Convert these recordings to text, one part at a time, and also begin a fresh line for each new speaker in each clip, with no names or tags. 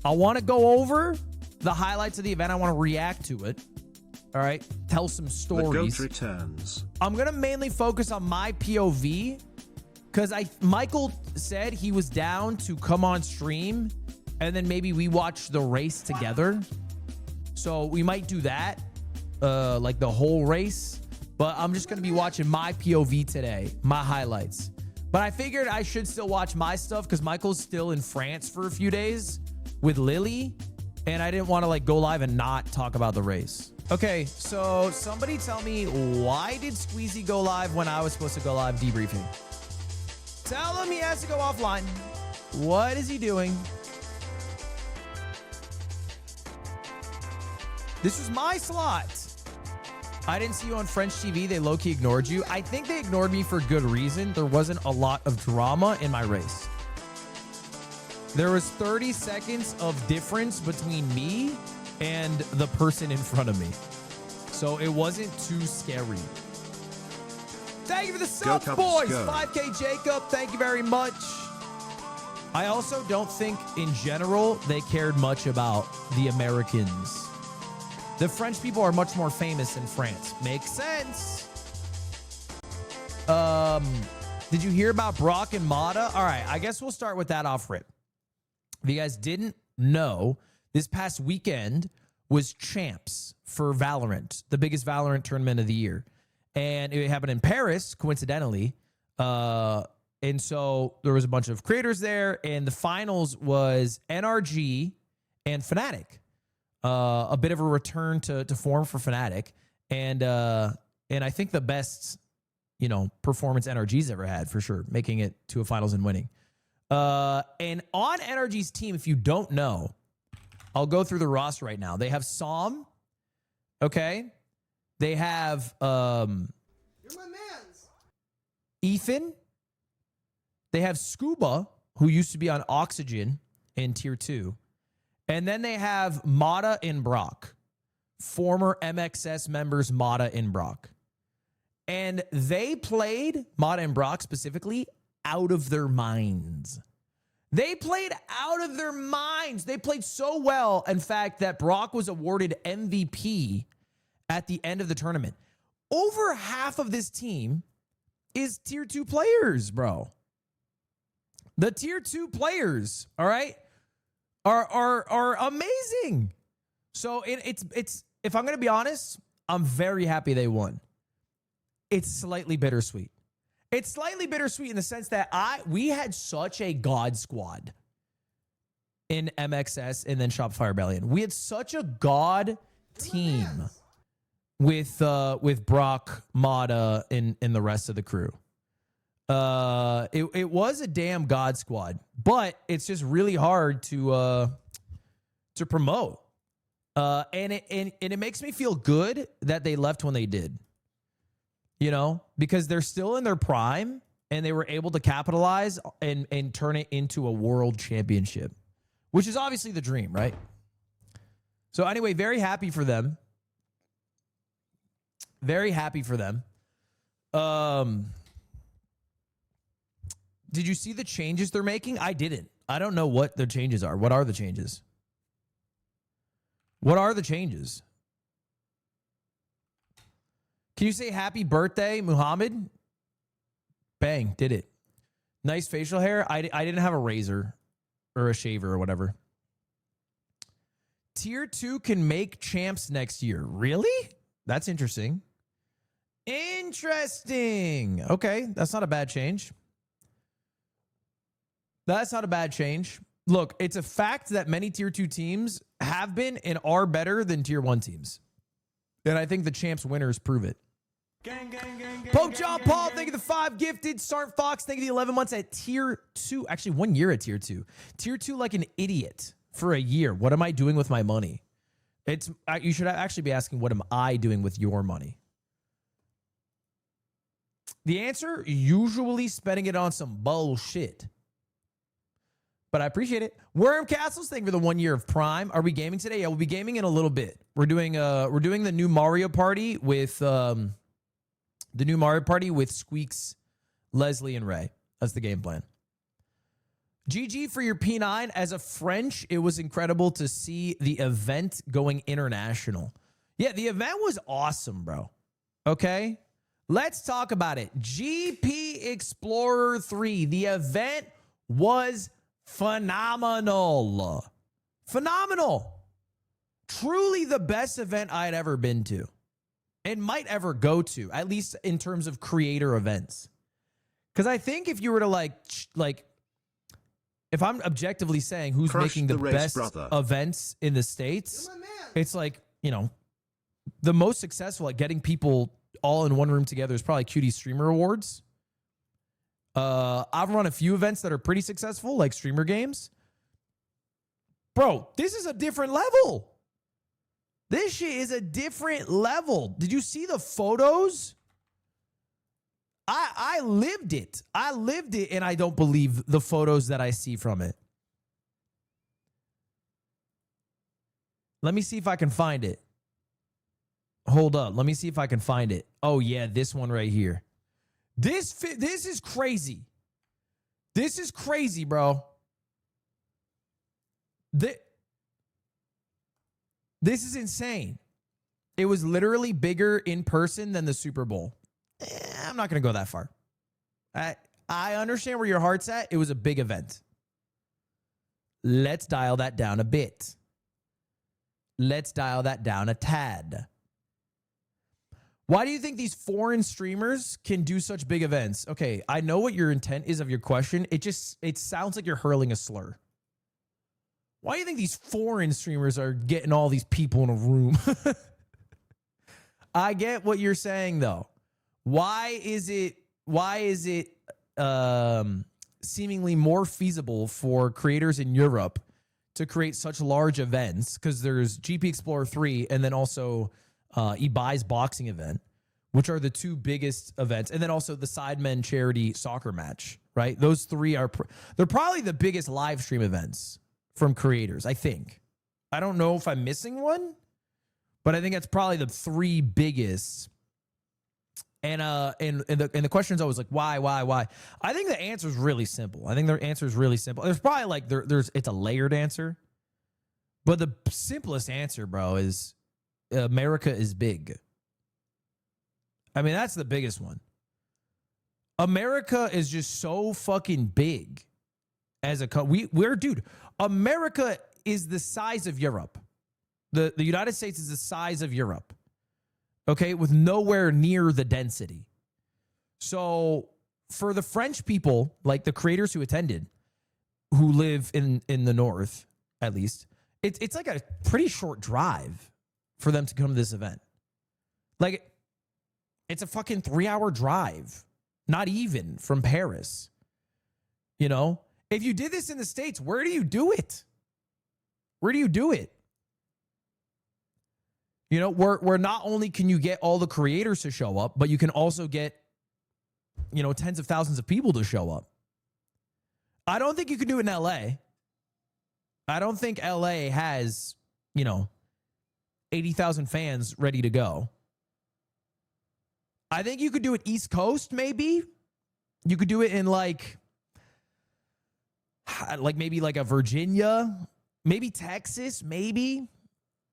I want to go over the highlights of the event. I want to react to it. All right. Tell some stories.
The GOAT returns.
I'm going to mainly focus on my POV because Michael said he was down to come on stream and then maybe we watch the race together. So we might do that, like the whole race. But I'm just going to be watching my POV today, my highlights. But I figured I should still watch my stuff because Michael's still in France for a few days with Lily. And I didn't want to like go live and not talk about the race. Okay, so somebody tell me, why did Squeezy go live when I was supposed to go live debriefing? Tell him he has to go offline. What is he doing? This was my slot. I didn't see you on French TV. They low-key ignored you. I think they ignored me for good reason. There wasn't a lot of drama in my race. There was 30 seconds of difference between me and the person in front of me. So it wasn't too scary. Thank you for the sub, boys.
Go.
5K Jacob, thank you very much. I also don't think in general they cared much about the Americans. The French people are much more famous in France. Makes sense. Did you hear about Brock and Mata? All right, I guess we'll start with that off rip. If you guys didn't know, this past weekend was Champs for Valorant, the biggest Valorant tournament of the year. And it happened in Paris, coincidentally. And so there was a bunch of creators there, and the finals was NRG and Fnatic. A bit of a return to form for Fnatic. And I think the best, performance NRG's ever had, for sure, making it to a finals and winning. And on NRG's team, if you don't know, I'll go through the roster right now. They have Som. Okay. They have
You're my mans.
Ethan. They have Scuba, who used to be on Oxygen in Tier 2. And then they have Mata and Brock, former MXS members Mata and Brock. And they played, Mata and Brock specifically, out of their minds. They played out of their minds. They played so well, in fact, that Brock was awarded MVP at the end of the tournament. Over half of this team is Tier 2 players, bro. The Tier 2 players, all right, are amazing. So it's if I'm going to be honest, I'm very happy they won. It's slightly bittersweet. It's slightly bittersweet in the sense that we had such a god squad in MXS and then Shopify Rebellion. We had such a god team with Brock, Mata, and the rest of the crew. It was a damn god squad, but it's just really hard to promote. And it makes me feel good that they left when they did. Because they're still in their prime and they were able to capitalize and turn it into a world championship, which is obviously the dream, right? So anyway, very happy for them. Very happy for them. Did you see the changes they're making? I didn't. I don't know what the changes are. What are the changes? What are the changes? Can you say happy birthday, Muhammad? Bang, did it. Nice facial hair. I didn't have a razor or a shaver or whatever. Tier 2 can make champs next year. Really? That's interesting. Interesting. Okay, that's not a bad change. That's not a bad change. Look, it's a fact that many Tier 2 teams have been and are better than Tier 1 teams. And I think the champs winners prove it.
Gang, gang, gang, gang,
Pope
gang,
John
gang,
Paul,
gang.
thank you the 5 gifted. Sarn Fox, thank you the 11 months at Tier 2. Actually, 1 year at Tier 2. Tier 2 like an idiot for a year. What am I doing with my money? You should actually be asking, what am I doing with your money? The answer, usually spending it on some bullshit. But I appreciate it. Worm Castles, thank you for the 1 year of Prime. Are we gaming today? Yeah, we'll be gaming in a little bit. We're doing the new Mario Party with Squeaks, Leslie, and Ray. That's the game plan. GG for your P9. As a French, it was incredible to see the event going international. Yeah, the event was awesome, bro. Okay? Let's talk about it. GP Explorer 3. The event was phenomenal. Phenomenal. Truly the best event I'd ever been to and might ever go to, at least in terms of creator events. Because I think if you were to like, if I'm objectively saying who's
Crush
making the
the race,
best
brother.
events in the States,
You're my man.
it's like, you know, the most successful at getting people all in one room together is probably Cutie Streamer Awards. I've run a few events that are pretty successful, like streamer games. Bro, this is a different level. This shit is a different level. Did you see the photos? I lived it. I lived it, and I don't believe the photos that I see from it. Let me see if I can find it. Hold up. Let me see if I can find it. Oh, yeah, this one right here. This is crazy. This is crazy, bro. This is insane. It was literally bigger in person than the Super Bowl. I'm not going to go that far. I understand where your heart's at. It was a big event. Let's dial that down a bit. Let's dial that down a tad. Why do you think these foreign streamers can do such big events? Okay, I know what your intent is of your question. It sounds like you're hurling a slur. Why do you think these foreign streamers are getting all these people in a room? I get what you're saying though. Why is it seemingly more feasible for creators in Europe to create such large events? Because there's GP Explorer 3 and then also Ibai's boxing event, which are the two biggest events. And then also the Sidemen charity soccer match, right? Those three they're probably the biggest live stream events from creators, I think. I don't know if I'm missing one, but I think that's probably the three biggest. And the question is always like, why? I think the answer is really simple. I think their answer is really simple. There's probably like it's a layered answer, but the simplest answer, bro, is America is big. I mean, that's the biggest one. America is just so fucking big as a country. Dude, America is the size of Europe. The United States is the size of Europe. Okay, with nowhere near the density. So for the French people, like the creators who attended, who live in the north, at least, it's like a pretty short drive for them to come to this event. Like, it's a fucking 3-hour drive, not even from Paris. You know, if you did this in the States, where do you do it? Where do you do it? You know, where not only can you get all the creators to show up, but you can also get, you know, tens of thousands of people to show up. I don't think you can do it in LA. I don't think LA has, you know, 80,000 fans ready to go. I think you could do it East Coast, maybe. You could do it in like maybe like a Virginia, maybe Texas, maybe.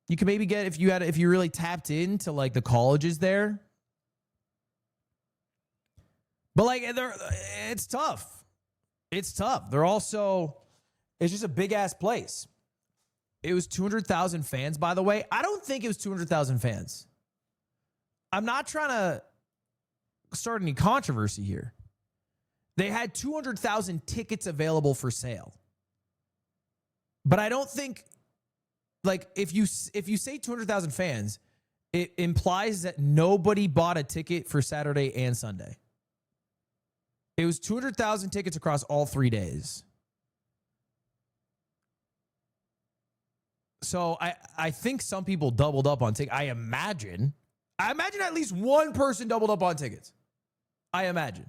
You could maybe get, if you really tapped into like the colleges there. But like, it's tough. It's tough. It's just a big ass place. It was 200,000 fans, by the way. I don't think it was 200,000 fans. I'm not trying to start any controversy here. They had 200,000 tickets available for sale. But I don't think, like, if you say 200,000 fans, it implies that nobody bought a ticket for Saturday and Sunday. It was 200,000 tickets across all 3 days. So I think some people doubled up on tickets. I imagine at least one person doubled up on tickets. I imagine.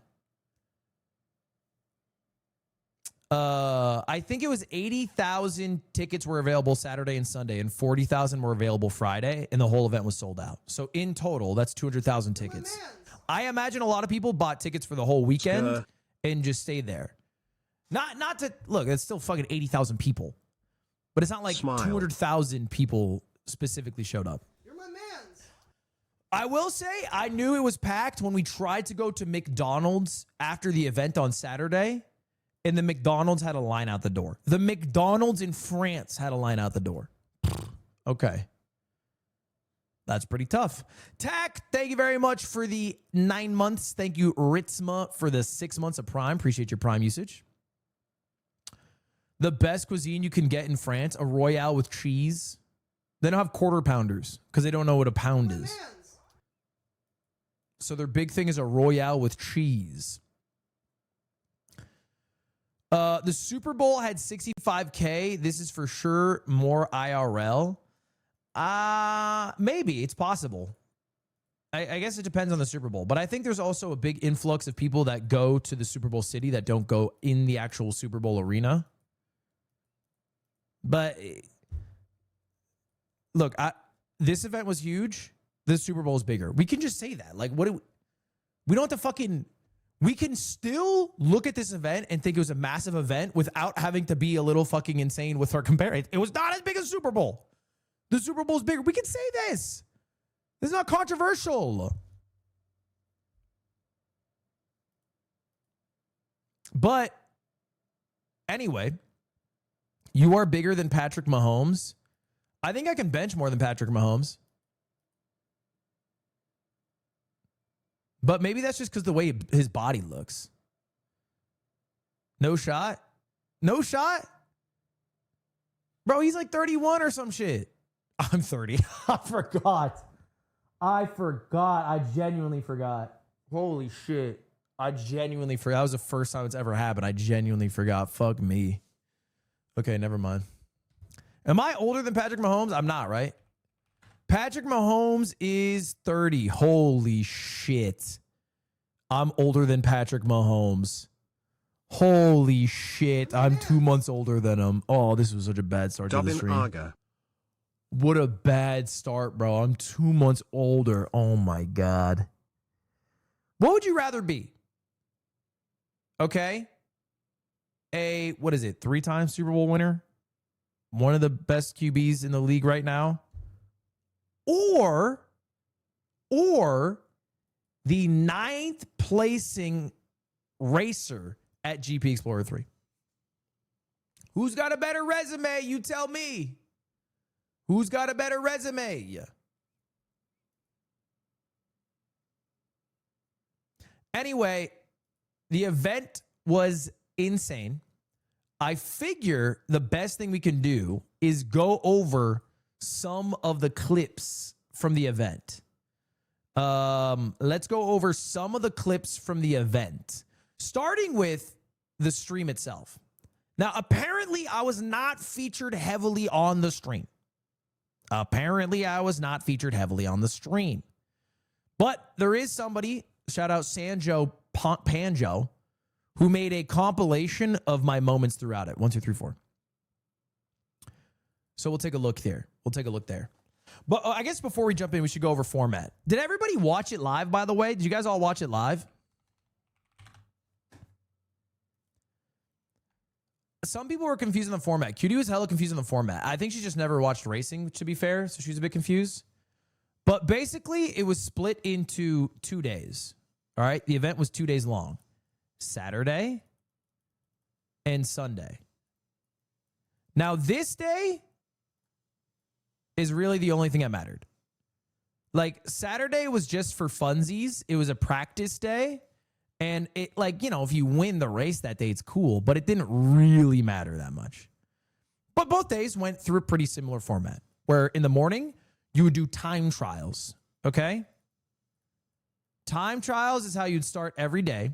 I think it was 80,000 tickets were available Saturday and Sunday, and 40,000 were available Friday, and the whole event was sold out. So in total, that's 200,000 tickets. I imagine a lot of people bought tickets for the whole weekend and just stayed there. Not to look, it's still fucking 80,000 people. But it's not like
Smile.
200,000 people specifically showed up.
You're my mans.
I will say I knew it was packed when we tried to go to McDonald's after the event on Saturday, and the McDonald's had a line out the door. The McDonald's in France had a line out the door. Okay. That's pretty tough. Tack, thank you very much for the 9 months. Thank you, Ritzma, for the 6 months of Prime. Appreciate your Prime usage. The best cuisine you can get in France, a Royale with cheese. They don't have quarter pounders because they don't know what a pound
My
is.
mans.
So their big thing is a Royale with cheese. The Super Bowl had 65K. This is for sure more IRL. Maybe it's possible. I guess it depends on the Super Bowl, but I think there's also a big influx of people that go to the Super Bowl city that don't go in the actual Super Bowl arena. But look, this event was huge. This Super Bowl is bigger. We can just say that. Like, we don't have to fucking. We can still look at this event and think it was a massive event without having to be a little fucking insane with our comparison. It was not as big as Super Bowl. The Super Bowl is bigger. We can say this. This is not controversial. But anyway, you are bigger than Patrick Mahomes. I think I can bench more than Patrick Mahomes. But maybe that's just because the way his body looks. No shot? No shot? Bro, he's like 31 or some shit. I'm 30. I forgot. I genuinely forgot. Holy shit. I genuinely forgot. That was the first time it's ever happened. I genuinely forgot. Fuck me. Okay, never mind. Am I older than Patrick Mahomes? I'm not, right? Patrick Mahomes is 30. Holy shit. I'm older than Patrick Mahomes. Holy shit. I'm 2 months older than him. Oh, this was such a bad start to the
Dubbin
stream.
Aga.
What a bad start, bro. I'm 2 months older. Oh my God. What would you rather be? Okay. What is it? 3-time Super Bowl winner? One of the best QBs in the league right now? Or the 9th placing racer at GP Explorer 3. Who's got a better resume? You tell me. Who's got a better resume? Anyway, the event was insane. I figure the best thing we can do is go over some of the clips from the event. Let's go over some of the clips from the event, starting with the stream itself. Now, apparently, I was not featured heavily on the stream. But there is somebody, shout out Sanjo Panjo, who made a compilation of my moments throughout it. 1, 2, 3, 4. So we'll take a look there. But I guess before we jump in, we should go over format. Did everybody watch it live, by the way? Did you guys all watch it live? Some people were confused in the format. QD was hella confused in the format. I think she just never watched racing, to be fair, so she was a bit confused. But basically, it was split into 2 days. All right? The event was 2 days long. Saturday and Sunday. Now, this day is really the only thing that mattered. Like, Saturday was just for funsies. It was a practice day. And it, like, you know, if you win the race that day, it's cool. But it didn't really matter that much. But both days went through a pretty similar format. Where in the morning, you would do time trials. Okay? Time trials is how you'd start every day.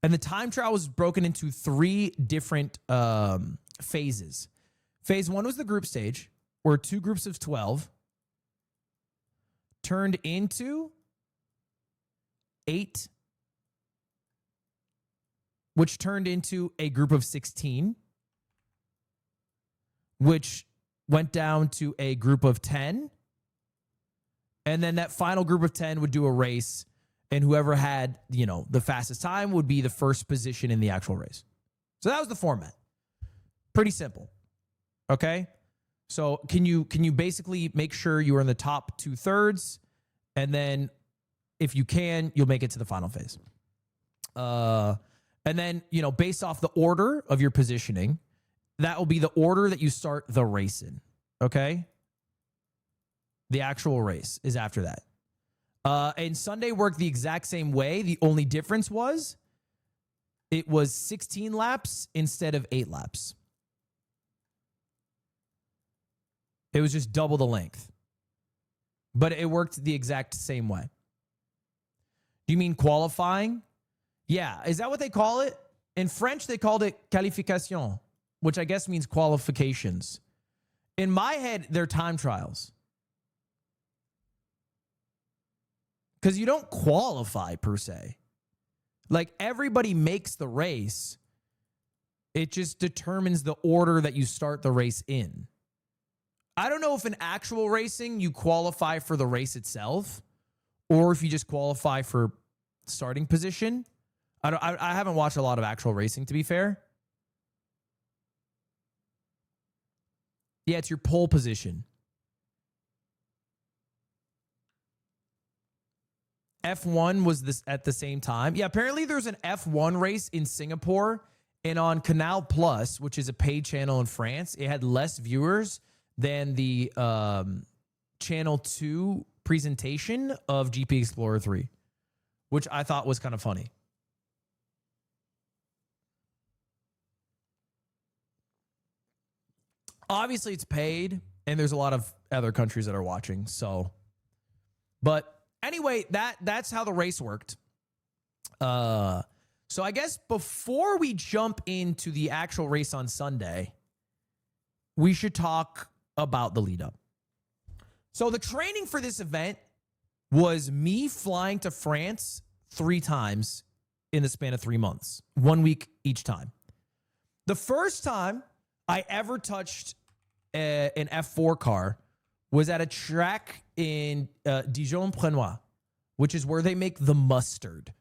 And the time trial was broken into 3 different phases. Phase 1 was the group stage, where 2 groups of 12 turned into 8, which turned into a group of 16, which went down to a group of 10. And then that final group of 10 would do a race. And whoever had, you know, the fastest time would be the first position in the actual race. So that was the format. Pretty simple. Okay. So can you basically make sure you are in the top 2/3, and then if you can, you'll make it to the final phase. And then, based off the order of your positioning, that will be the order that you start the race in. Okay. The actual race is after that. And Sunday worked the exact same way. The only difference was it was 16 laps instead of 8 laps. It was just double the length. But it worked the exact same way. Do you mean qualifying? Yeah. Is that what they call it? In French, they called it qualification, which I guess means qualifications. In my head, they're time trials. Because you don't qualify per se. Like, everybody makes the race. It just determines the order that you start the race in. I don't know if in actual racing you qualify for the race itself, or if you just qualify for starting position. I haven't watched a lot of actual racing, to be fair. Yeah, it's your pole position. F1 was this at the same time. Yeah, apparently there's an F1 race in Singapore, and on Canal Plus, which is a paid channel in France, it had less viewers than the Channel 2 presentation of GP Explorer 3, which I thought was kind of funny. Obviously, it's paid, and there's a lot of other countries that are watching. But anyway, that's how the race worked. So I guess before we jump into the actual race on Sunday, we should talk about the lead up. So the training for this event was me flying to France 3 times in the span of 3 months, 1 week each time. The first time I ever touched an F4 car was at a track in Dijon-Prenois, which is where they make the mustard.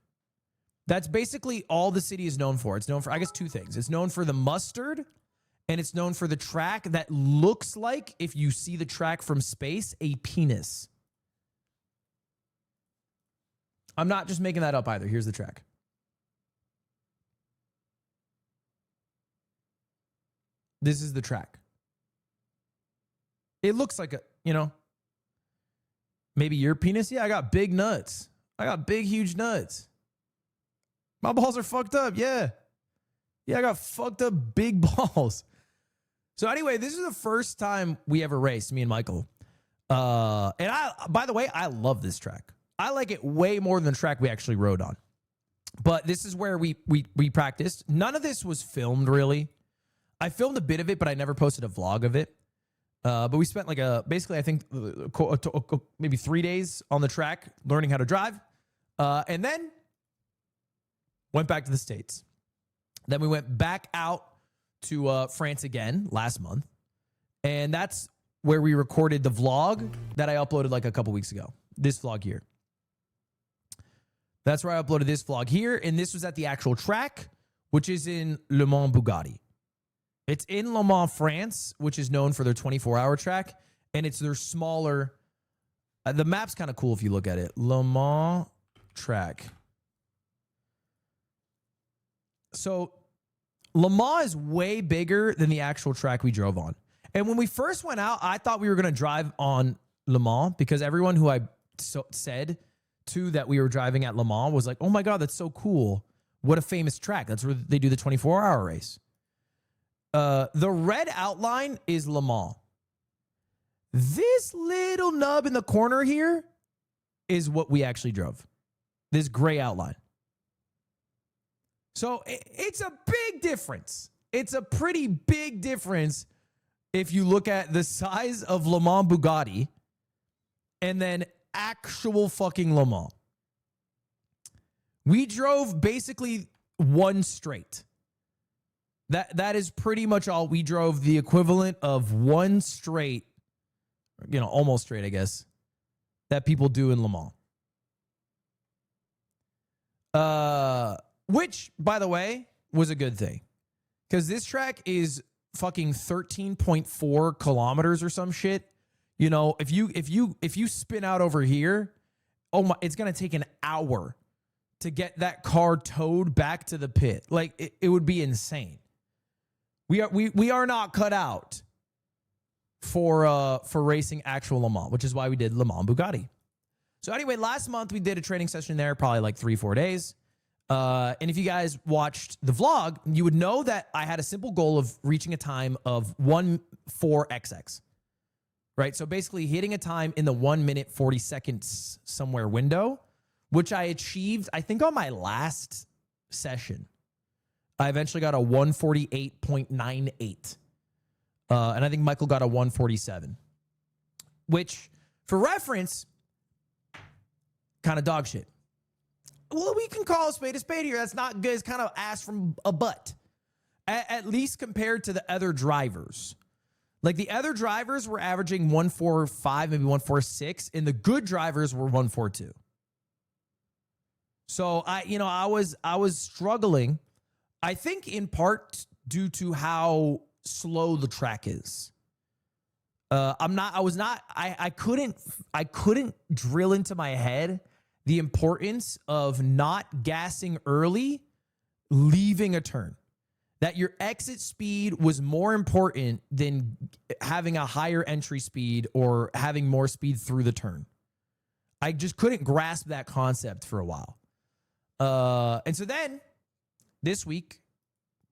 That's basically all the city is known for. It's known for, I guess, 2 things. It's known for the mustard, and it's known for the track that looks like, if you see the track from space, a penis. I'm not just making that up either. Here's the track. This is the track. It looks like maybe your penis. Yeah, I got big nuts. I got big, huge nuts. My balls are fucked up. Yeah. Yeah, I got fucked up big balls. So anyway, this is the first time we ever raced, me and Michael. And by the way, I love this track. I like it way more than the track we actually rode on. But this is where we practiced. None of this was filmed, really. I filmed a bit of it, but I never posted a vlog of it. But we spent basically, I think, maybe 3 days on the track learning how to drive. And then went back to the States. Then we went back out to France again last month. And that's where we recorded the vlog that I uploaded like a couple weeks ago. This vlog here. That's where I uploaded this vlog here. And this was at the actual track, which is in Le Mans Bugatti. It's in Le Mans, France, which is known for their 24-hour track. And it's their smaller. The map's kind of cool if you look at it. Le Mans track. So Le Mans is way bigger than the actual track we drove on. And when we first went out, I thought we were going to drive on Le Mans because everyone who I said to that we were driving at Le Mans was like, oh my God, that's so cool. What a famous track. That's where they do the 24-hour race. The red outline is Le Mans. This little nub in the corner here is what we actually drove. This gray outline. So it's a big difference. It's a pretty big difference if you look at the size of Le Mans Bugatti and then actual fucking Le Mans. We drove basically one straight. That is pretty much all. We drove the equivalent of one straight, almost straight, I guess, that people do in Le Mans. Which, by the way, was a good thing. because this track is fucking 13.4 kilometers or some shit. You know, if you spin out over here, oh my, it's gonna take an hour to get that car towed back to the pit. Like it would be insane. We are not cut out for racing actual Le Mans, which is why we did Le Mans Bugatti. So anyway, last month we did a training session there, probably like 3-4 days. And if you guys watched the vlog, you would know that I had a simple goal of reaching a time of 1:04XX, right? So basically hitting a time in the 1 minute 40 seconds somewhere window, which I achieved, I think, on my last session. I eventually got a 1:48.98. And I think Michael got a 1:47, which for reference, kind of dog shit. Well, we can call a spade here. That's not good. It's kind of ass from a butt, at least compared to the other drivers. Like the other drivers were averaging 1:45, maybe 1:46, and the good drivers were 1:42. So I was struggling. I think in part due to how slow the track is. I couldn't drill into my head the importance of not gassing early, leaving a turn. That your exit speed was more important than having a higher entry speed or having more speed through the turn. I just couldn't grasp that concept for a while. And so then this week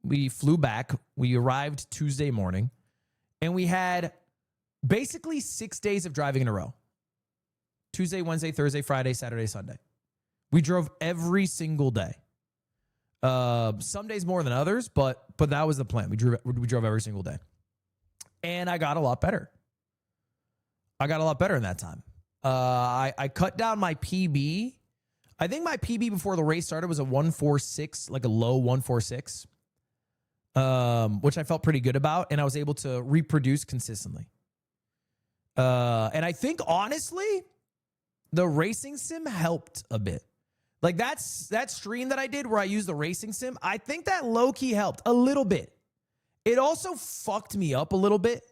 we flew back. We arrived Tuesday morning and we had basically 6 days of driving in a row. Tuesday, Wednesday, Thursday, Friday, Saturday, Sunday. We drove every single day. Some days more than others, but that was the plan. We drove every single day. And I got a lot better. I got a lot better in that time. I cut down my PB. I think my PB before the race started was a 1:46, like a low 1:46, which I felt pretty good about. And I was able to reproduce consistently. And I think, honestly, the racing sim helped a bit. Like that stream that I did where I used the racing sim, I think that low-key helped a little bit. It also fucked me up a little bit.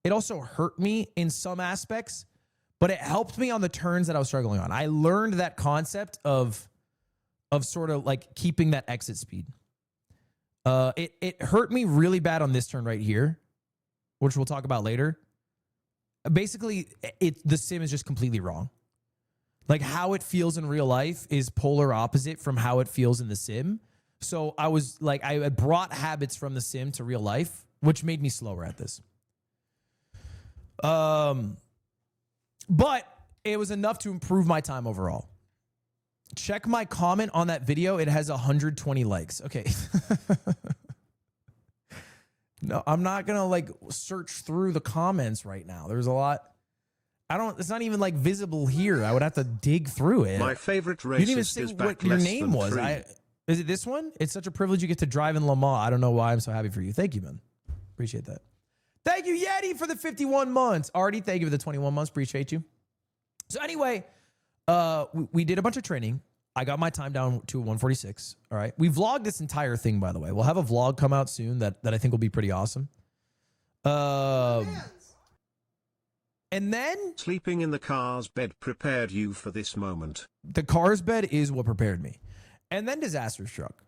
It also hurt me in some aspects, but it helped me on the turns that I was struggling on. I learned that concept of sort of like keeping that exit speed. It hurt me really bad on this turn right here, which we'll talk about later. Basically, the sim is just completely wrong. Like how it feels in real life is polar opposite from how it feels in the sim. So I was like, I had brought habits from the sim to real life, which made me slower at this. But it was enough to improve my time overall. Check my comment on that video. It has 120 likes. Okay. No, I'm not going to like search through the comments right now. There's a lot. It's not even like visible here. I would have to dig through it.
My favorite racist
you didn't even say
is
what
back
your
less
name
than
was.
3.
Is it this one? It's such a privilege you get to drive in Le Mans. I don't know why I'm so happy for you. Thank you, man. Appreciate that. Thank you, Yeti, for the 51 months. Artie, thank you for the 21 months. Appreciate you. So anyway, we did a bunch of training. I got my time down to 1:46. All right. We vlogged this entire thing, by the way. We'll have a vlog come out soon that I think will be pretty awesome. And then
Sleeping in the car's bed prepared you for this moment.
the car's bed is what prepared me. And then disaster struck.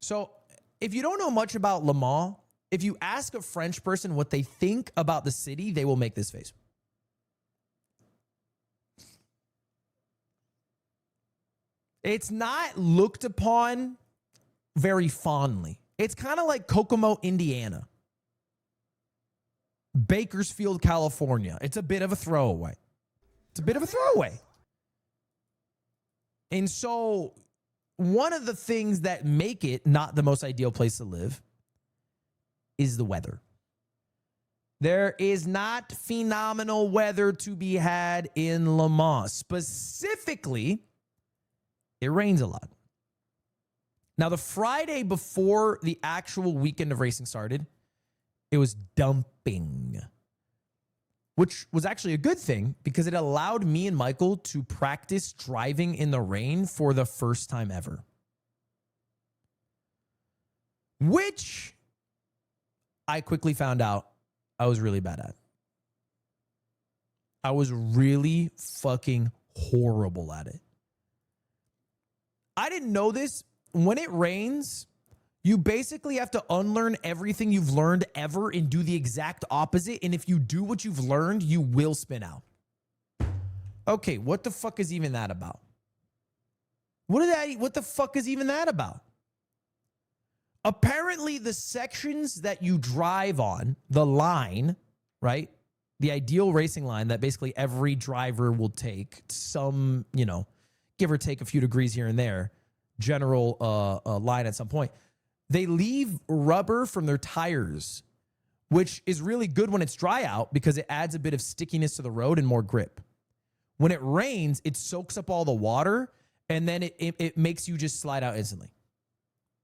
So if you don't know much about Le Mans, if you ask a French person what they think about the city, they will make this face. It's not looked upon very fondly. It's kind of like Kokomo, Indiana. Bakersfield, California. It's a bit of a throwaway. And so one of the things that make it not the most ideal place to live is the weather. There is not phenomenal weather to be had in Le Mans. Specifically, it rains a lot. Now, the Friday before the actual weekend of racing started, it was dumping, which was actually a good thing because it allowed me and Michael to practice driving in the rain for the first time ever. which I quickly found out I was really bad at. I was really fucking horrible at it. I didn't know this. When it rains, you basically have to unlearn everything you've learned ever and do the exact opposite. And if you do what you've learned, you will spin out. Okay, what the fuck is even that about? What the fuck is even that about? Apparently, the sections that you drive on, the line, right? The ideal racing line that basically every driver will take, some, give or take a few degrees here and there, general line at some point. They leave rubber from their tires, which is really good when it's dry out because it adds a bit of stickiness to the road and more grip. When it rains, it soaks up all the water and then it makes you just slide out instantly.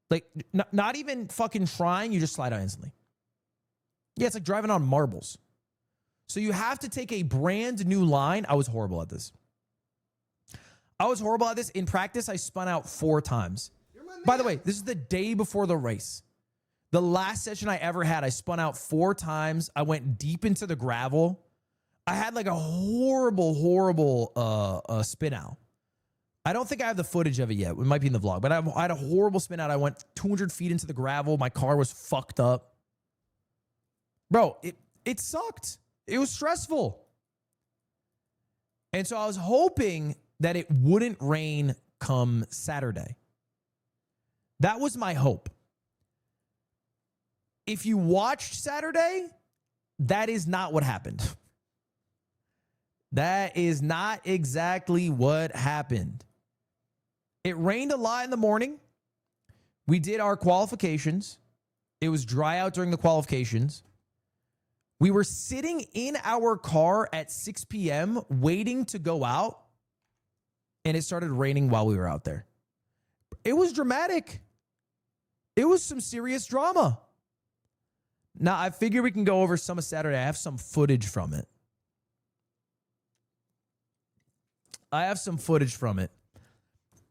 Like, not even fucking trying, you just slide out instantly. Yeah, it's like driving on marbles. So you have to take a brand new line. I was horrible at this. In practice, I spun out 4 times. By the way, this is the day before the race. The last session I ever had, I spun out 4 times. I went deep into the gravel. I had like a horrible spin out. I don't think I have the footage of it yet. It might be in the vlog, but I had a horrible spin out. I went 200 feet into the gravel. My car was fucked up. Bro, it sucked. It was stressful. And so I was hoping that it wouldn't rain come Saturday. That was my hope. If you watched Saturday, that is not what happened. That is not exactly what happened. It rained a lot in the morning. We did our qualifications. It was dry out during the qualifications. We were sitting in our car at 6 p.m. waiting to go out, and it started raining while we were out there. It was dramatic. It was some serious drama. Now, I figure we can go over some of Saturday. I have some footage from it.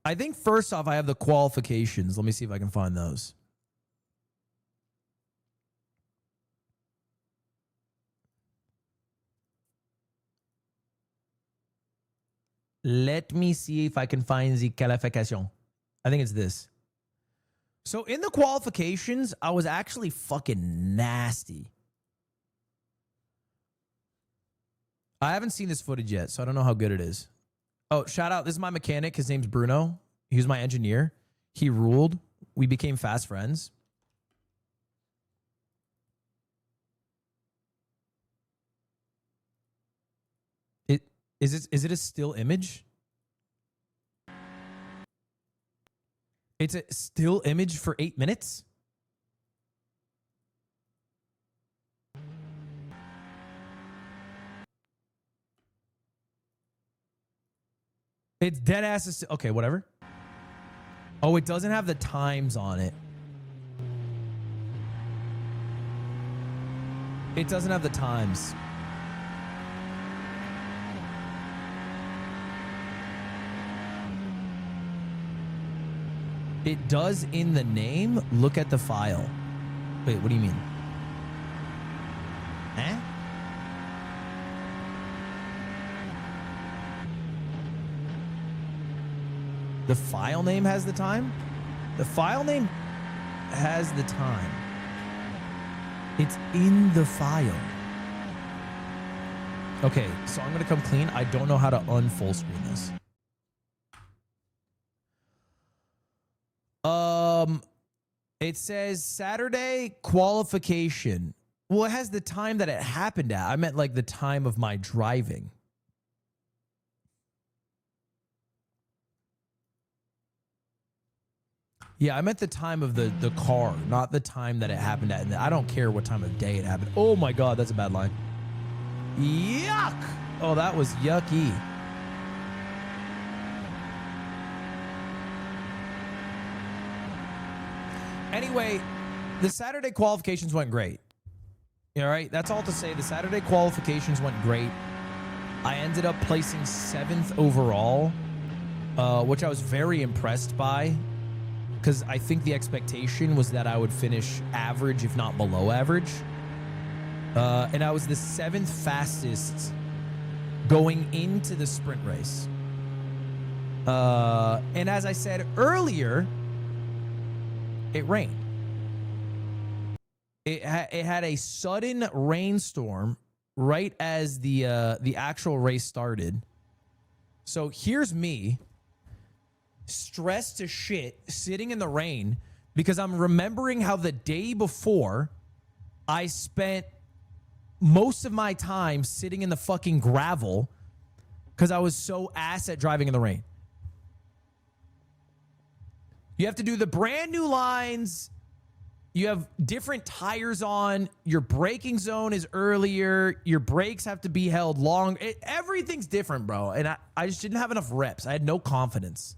I think first off, I have the qualifications. Let me see if I can find those. Let me see if I can find the qualification. I think it's this. So in the qualifications, I was actually fucking nasty. I haven't seen this footage yet, so I don't know how good it is. Oh, shout out. This is my mechanic. His name's Bruno. He was my engineer. He ruled. We became fast friends. Is it a still image? It's a still image for 8 minutes? It's dead ass. Okay, whatever. Oh, it doesn't have the times on it. It doesn't have the times. It does in the name. Look at the file. Wait, what do you mean? Eh? The file name has the time? The file name has the time. It's in the file. Okay, so I'm going to come clean. I don't know how to unfull screen this. It says Saturday qualification. Well, it has the time that it happened at. I meant like the time of my driving. Yeah, I meant the time of the car, not the time that it happened at. And I don't care what time of day it happened. Oh my God, that's a bad line. Yuck! Oh, that was yucky. Anyway, the Saturday qualifications went great. All right, that's all to say. The Saturday qualifications went great. I ended up placing 7th overall, which I was very impressed by. because I think the expectation was that I would finish average, if not below average. And I was the 7th fastest going into the sprint race. And as I said earlier, it rained. It had a sudden rainstorm right as the actual race started. So here's me, stressed to shit, sitting in the rain because I'm remembering how the day before I spent most of my time sitting in the fucking gravel because I was so ass at driving in the rain. You have to do the brand new lines. You have different tires on. Your braking zone is earlier. Your brakes have to be held long. Everything's different, bro. And I just didn't have enough reps. I had no confidence.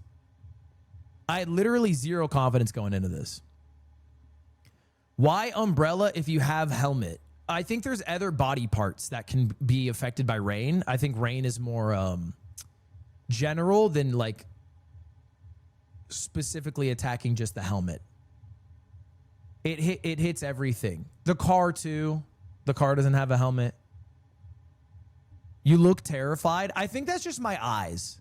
I had literally zero confidence going into this. Why umbrella if you have helmet? I think there's other body parts that can be affected by rain. I think rain is more general than like specifically attacking just the helmet. It hits everything. The car too. The car doesn't have a helmet. You look terrified. I think that's just my eyes.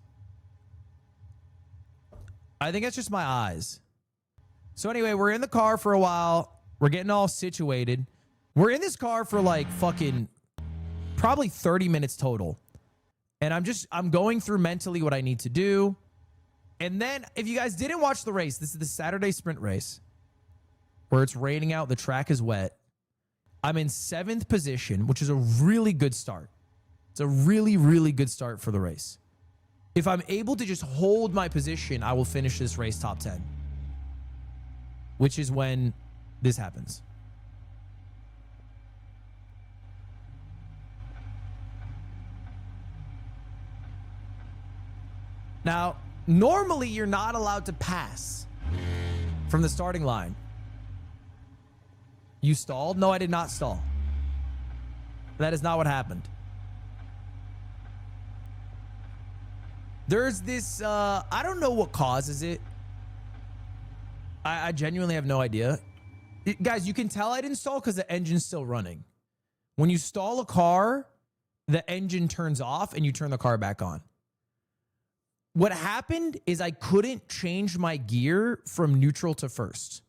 So anyway, we're in the car for a while. We're getting all situated. We're in this car for like fucking probably 30 minutes total. And I'm going through mentally what I need to do. And then if you guys didn't watch the race, this is the Saturday sprint race where it's raining out. The track is wet. I'm in 7th position, which is a really good start. It's a really, really good start for the race. If I'm able to just hold my position, I will finish this race top 10, which is when this happens. Now, normally you're not allowed to pass from the starting line. You stalled? No, I did not stall. That is not what happened. There's this, I don't know what causes it. I genuinely have no idea. Guys, you can tell I didn't stall because the engine's still running. When you stall a car, the engine turns off and you turn the car back on. What happened is I couldn't change my gear from neutral to first.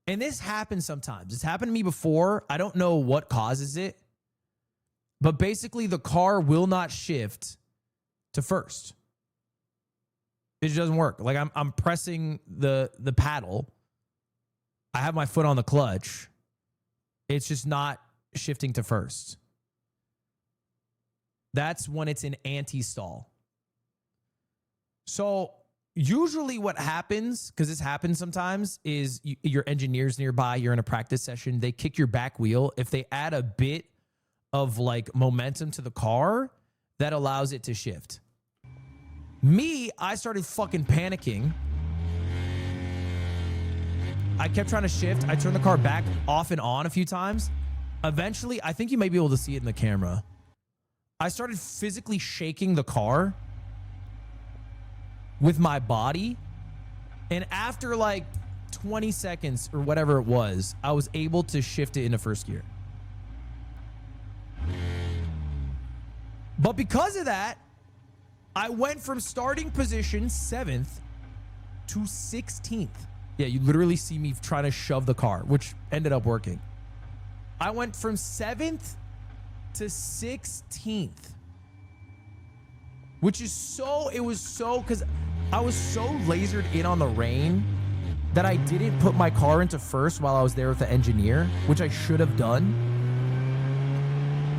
And this happens sometimes. It's happened to me before. I don't know what causes it. But basically, the car will not shift to first. It just doesn't work. Like I'm pressing the paddle. I have my foot on the clutch. It's just not shifting to first. That's when it's an anti-stall. So usually what happens, because this happens sometimes, is your engineer's nearby, you're in a practice session, they kick your back wheel. If they add a bit of like momentum to the car, that allows it to shift. Me, I started fucking panicking. I kept trying to shift. I turned the car back off and on a few times. Eventually, I think you might be able to see it in the camera. I started physically shaking the car with my body. And after like 20 seconds or whatever it was, I was able to shift it into first gear. But because of that, I went from starting position 7th to 16th. Yeah, you literally see me trying to shove the car, which ended up working. I went from 7th to 16th. Which is so, it was so, because I was so lasered in on the rain that I didn't put my car into first while I was there with the engineer, which I should have done.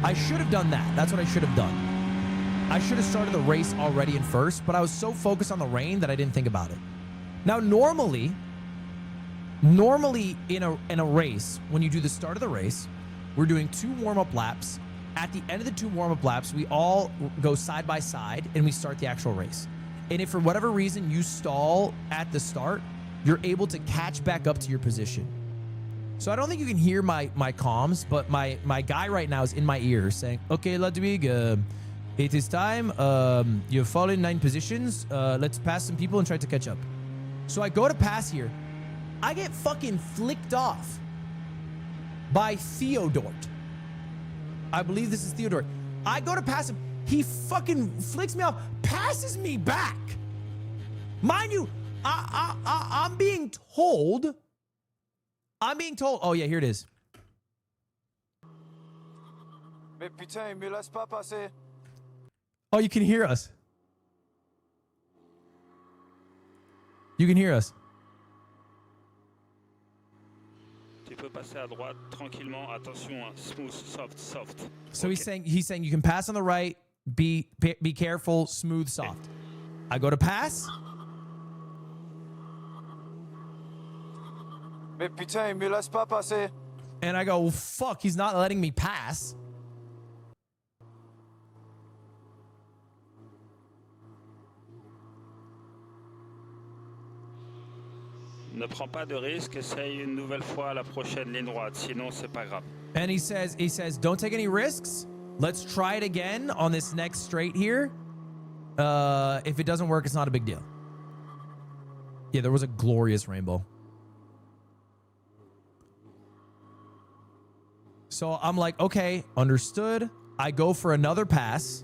I should have done that. That's what I should have done. I should have started the race already in first, but I was so focused on the rain that I didn't think about it. Now, normally in a race, when you do the start of the race, we're doing 2 warm-up laps. At the end of the 2 warm-up laps, we all go side by side and we start the actual race. And if for whatever reason you stall at the start, you're able to catch back up to your position. So I don't think you can hear my comms, but my guy right now is in my ear saying, okay, Ludwig, it is time. You've fallen 9 positions. Let's pass some people and try to catch up. So I go to pass here. I get fucking flicked off by Theodort. I believe this is Theodort. I go to pass him. He fucking flicks me off, passes me back. Mind you, I'm being told. Oh yeah, here it is.
Mais putain, il me laisse pas passer.
Oh, you can hear us. You can hear us.
Tu peux passer à droite tranquillement. Attention, hein. Smooth, soft, soft.
So
Okay.
he's saying you can pass on the right. Be careful. Smooth, soft. I go to pass.
Mais putain, il me laisse pas passer.
And I go, well, fuck, he's not letting me pass.
Ne prends pas de risque, essaye une nouvelle fois la prochaine ligne droite, sinon c'est pas grave.
And he says, don't take any risks. Let's try it again on this next straight here. If it doesn't work, it's not a big deal. Yeah, there was a glorious rainbow. So I'm like, okay, understood. I go for another pass.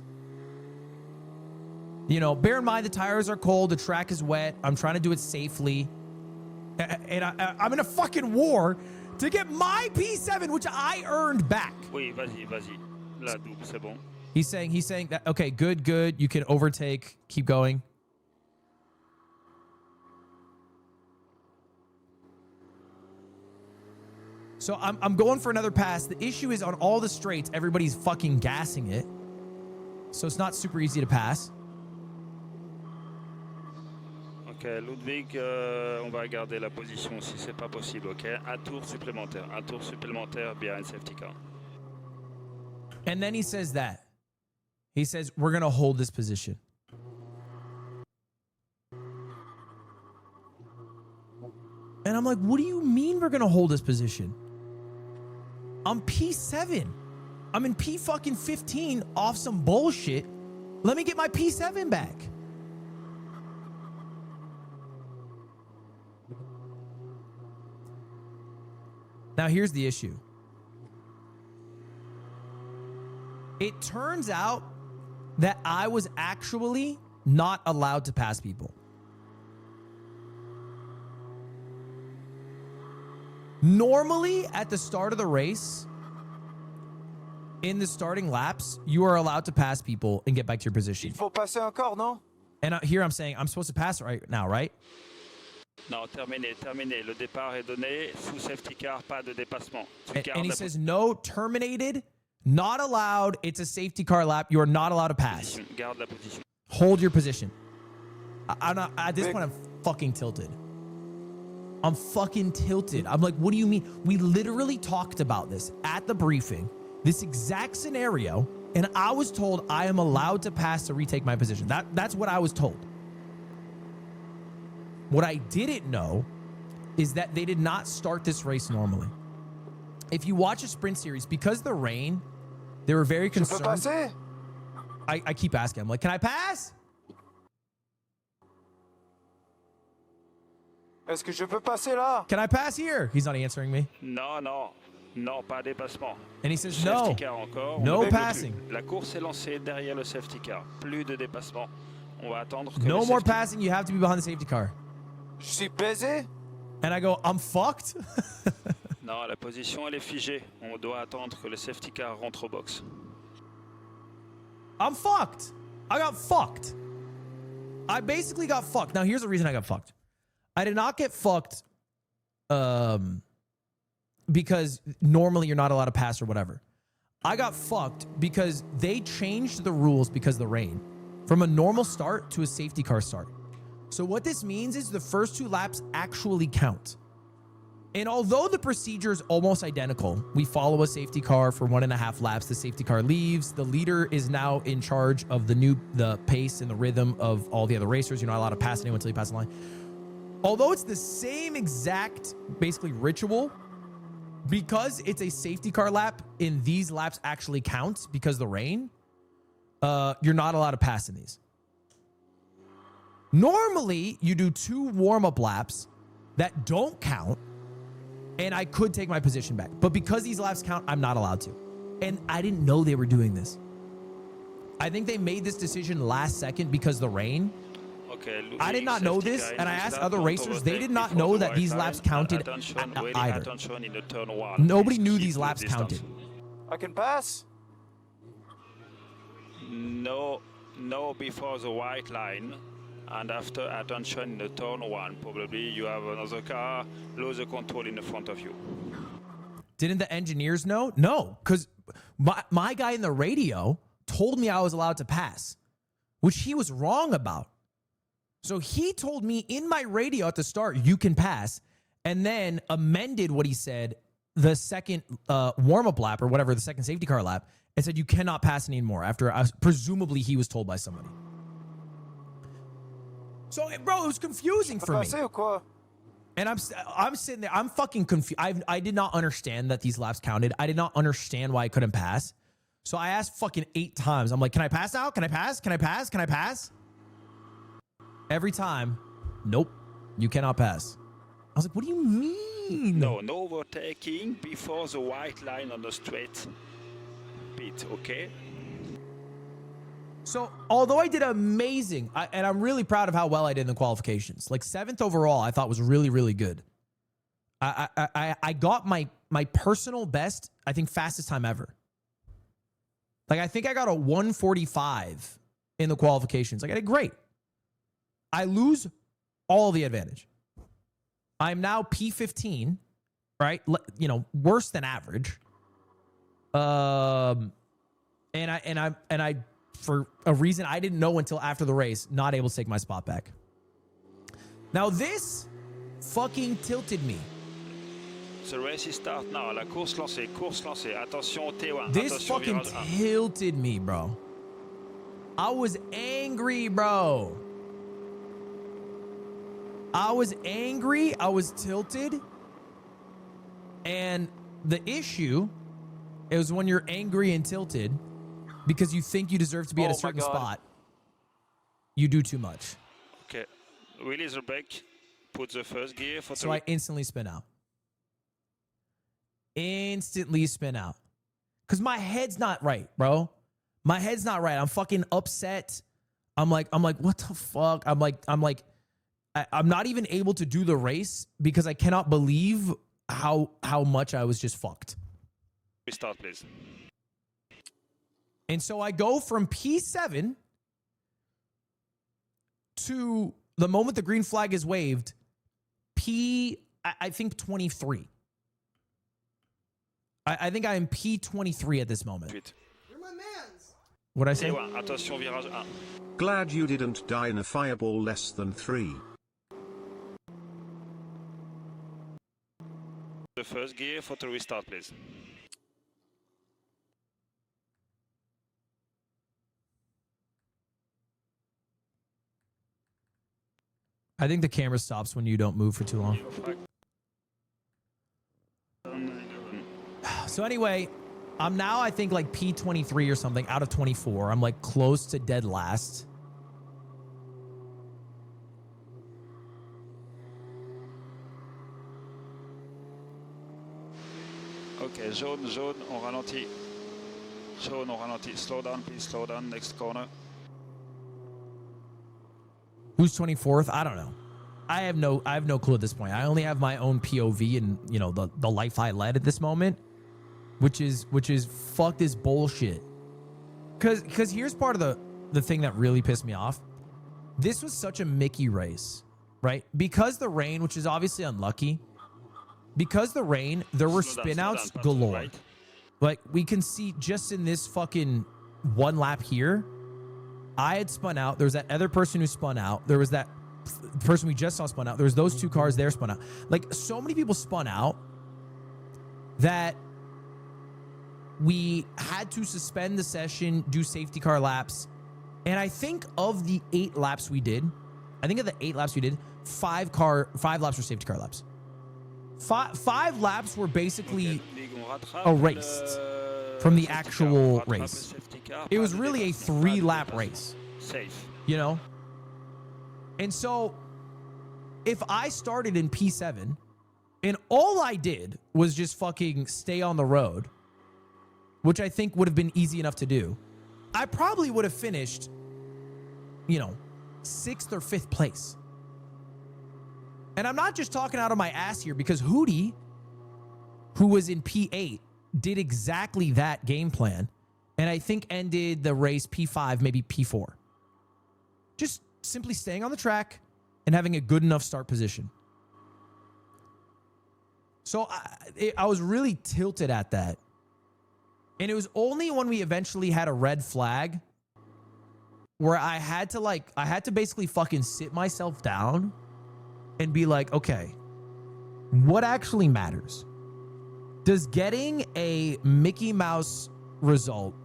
You know, bear in mind the tires are cold, the track is wet. I'm trying to do it safely. And I'm in a fucking war to get my P7, which I earned back.
Oui, vas-y, vas-y. La double, c'est bon.
He's saying that, okay, good. You can overtake. Keep going. So I'm going for another pass. The issue is on all the straights, everybody's fucking gassing it. So it's not super easy to pass.
Ok, Ludwig, on va garder la position si c'est pas possible, ok? Un tour supplémentaire behind safety car.
And then he says that. He says, we're going to hold this position. And I'm like, what do you mean we're going to hold this position? I'm P7. I'm in P fucking 15 off some bullshit. Let me get my P7 back. Now, here's the issue. It turns out that I was actually not allowed to pass people. Normally, at the start of the race, in the starting laps, you are allowed to pass people and get back to your position.
Il faut passer encore, non?
And here I'm saying I'm supposed to pass right now, right?
Non, terminé. Le départ est donné. Sous safety car, pas de dépassement.
And he says, no, terminated, not allowed. It's a safety car lap. You are not allowed to pass.
Garde la position.
Hold your position. I'm not, at this point, I'm fucking tilted. I'm fucking tilted. I'm like, what do you mean? We literally talked about this at the briefing, this exact scenario, and I was told I am allowed to pass to retake my position. That's what I was told. What I didn't know is that they did not start this race normally. If you watch a sprint series, because of the rain, they were very
Je peux
concerned.
passer?
I keep asking. I'm like, can I pass?
Est-ce que je peux passer là?
Can I pass here? He's not answering me.
Non, pas dépassement.
And he says, no,
Safety car encore.
no
on ne
passing.
plus. La course est lancée derrière le safety car. Plus de dépassement. On va attendre que
No
le
more
safety...
passing. You have to be behind the safety car.
Je suis baisé?
And I go, I'm fucked.
Non, la position elle est figée. On doit attendre que le safety car rentre au box.
I'm fucked. I got fucked. I basically got fucked. Now, here's the reason I got fucked. I did not get fucked because normally you're not allowed to pass or whatever. I got fucked because they changed the rules because of the rain from a normal start to a safety car start. So what this means is the first 2 laps actually count. And although the procedure is almost identical, we follow a safety car for 1.5 laps. The safety car leaves. The leader is now in charge of the pace and the rhythm of all the other racers. You're not allowed to pass anyone until you pass the line. Although it's the same exact, basically, ritual, because it's a safety car lap and these laps actually count because of the rain, you're not allowed to pass in these. Normally, you do 2 warm-up laps that don't count, and I could take my position back. But because these laps count, I'm not allowed to. And I didn't know they were doing this. I think they made this decision last second because of the rain.
Okay, Ludwig,
I did not know
safety
this,
car in
and I
this
asked
lap,
other
don't
racers. They
overtake
did not
before
know
the
that
white
these
line.
laps counted
Attention, really
either.
attention in the turn 1.
Nobody
Please
knew
keep
these
the
laps
distance.
counted.
I can pass.
No, before the white line. And after, attention in the turn 1. Probably you have another car, lose the control in the front of you.
Didn't the engineers know? No, because my guy in the radio told me I was allowed to pass, which he was wrong about. So he told me in my radio at the start, you can pass, and then amended what he said the second warm-up lap or whatever, the second safety car lap, and said you cannot pass anymore after presumably he was told by somebody. So, bro, it was confusing for me.
Passer ou quoi?
And I'm sitting there, I'm fucking confused. I did not understand that these laps counted. I did not understand why I couldn't pass. So I asked fucking 8 times. I'm like, can I pass now? Can I pass? Can I pass? Can I pass? Every time, nope, you cannot pass. I was like, what do you mean?
No overtaking before the white line on the straight pit, okay?
So, although I did amazing, and I'm really proud of how well I did in the qualifications. Like 7th overall, I thought was really, really good. I got my personal best, I think fastest time ever. Like I think I got a 1:45 in the qualifications. Like I did great. I lose all the advantage. I'm now P15, right? You know, worse than average. And I for a reason I didn't know until after the race, not able to take my spot back. Now this fucking tilted me.
The race is start now. La course lancée, Attention T1.
This
attention,
fucking
virage 1.
tilted me, bro. I was angry, bro. I was angry. I was tilted. And the issue is when you're angry and tilted because you think you deserve to be at a certain spot, you do too much.
Okay, release the brake. Put the first gear for
So I instantly spin out. Instantly spin out. Because my head's not right, bro. My head's not right. I'm fucking upset. I'm like, what the fuck? I'm not even able to do the race because I cannot believe how much I was just fucked.
Restart, please.
And so I go from P7 to the moment the green flag is waved, I think 23. I think I am P23 at this moment.
You're my mans.
What'd I say?
T1, attention, virage 1.
Glad you didn't die in a fireball less than 3.
The first gear for the restart, please.
I think the camera stops when you don't move for too long. So anyway, I'm now, I think, like P23 or something out of 24. I'm like close to dead last.
Okay, jaune, on ralentit. Jaune, on ralentit. Slow down, please, slow down. Next corner.
Who's 24th? I don't know. I have no clue at this point. I only have my own POV and, you know, the life I led at this moment, which is fuck this bullshit. Cause here's part of the thing that really pissed me off. This was such a Mickey race, right? Because the rain, which is obviously unlucky, because the rain, there were spinouts galore. Right. Like we can see just in this fucking one lap here, I had spun out. There was that other person who spun out. There was that person we just saw spun out. There was those 2 cars there spun out. Like so many people spun out that we had to suspend the session, do safety car laps. And I think of the 8 laps we did, 5 laps were safety car laps. 5 laps were basically erased from the actual race. It was really a 3-lap race.
Safe.
You know? And so if I started in P7 and all I did was just fucking stay on the road, which I think would have been easy enough to do, I probably would have finished, 6th or 5th place. And I'm not just talking out of my ass here, because Hootie, who was in P8, did exactly that game plan. And I think ended the race P5, maybe P4. Just simply staying on the track and having a good enough start position. So I was really tilted at that. And it was only when we eventually had a red flag where I had to basically fucking sit myself down and be like, okay, what actually matters? Does getting a Mickey Mouse result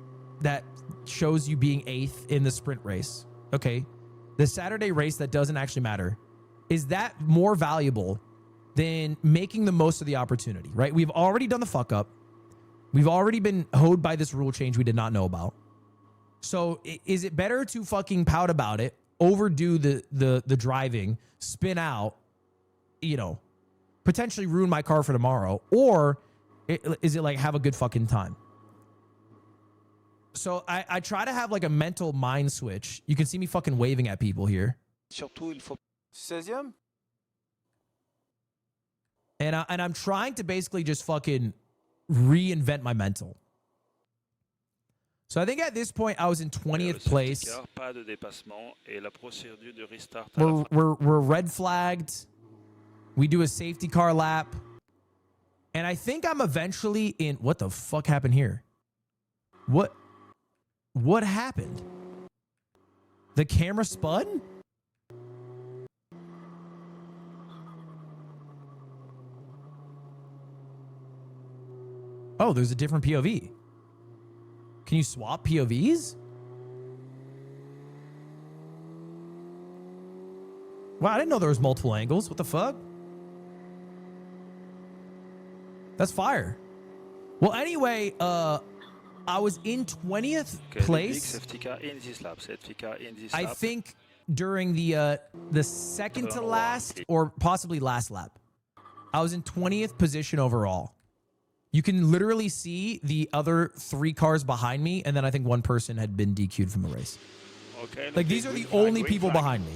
that shows you being 8th in the sprint race, okay, the Saturday race that doesn't actually matter, is that more valuable than making the most of the opportunity, right? We've already done the fuck up. We've already been hoed by this rule change we did not know about. So is it better to fucking pout about it, overdo the driving, spin out, potentially ruin my car for tomorrow, or is it like have a good fucking time? So I try to have like a mental mind switch. You can see me fucking waving at people here.
Surtout, il faut 16e.
And I'm trying to basically just fucking reinvent my mental. So I think at this point I was in 20th place. We're red flagged. We do a safety car lap. And I think I'm eventually in... What the fuck happened here? What happened? The camera spun? Oh, there's a different POV. Can you swap POVs? Wow, I didn't know there was multiple angles. What the fuck? That's fire. Well, anyway, I was in 20th place. I think during the second to last or possibly last lap. I was in 20th position overall. You can literally see the other 3 cars behind me, and then I think one person had been DQ'd from the race.
Okay.
Like, these are the only people behind me.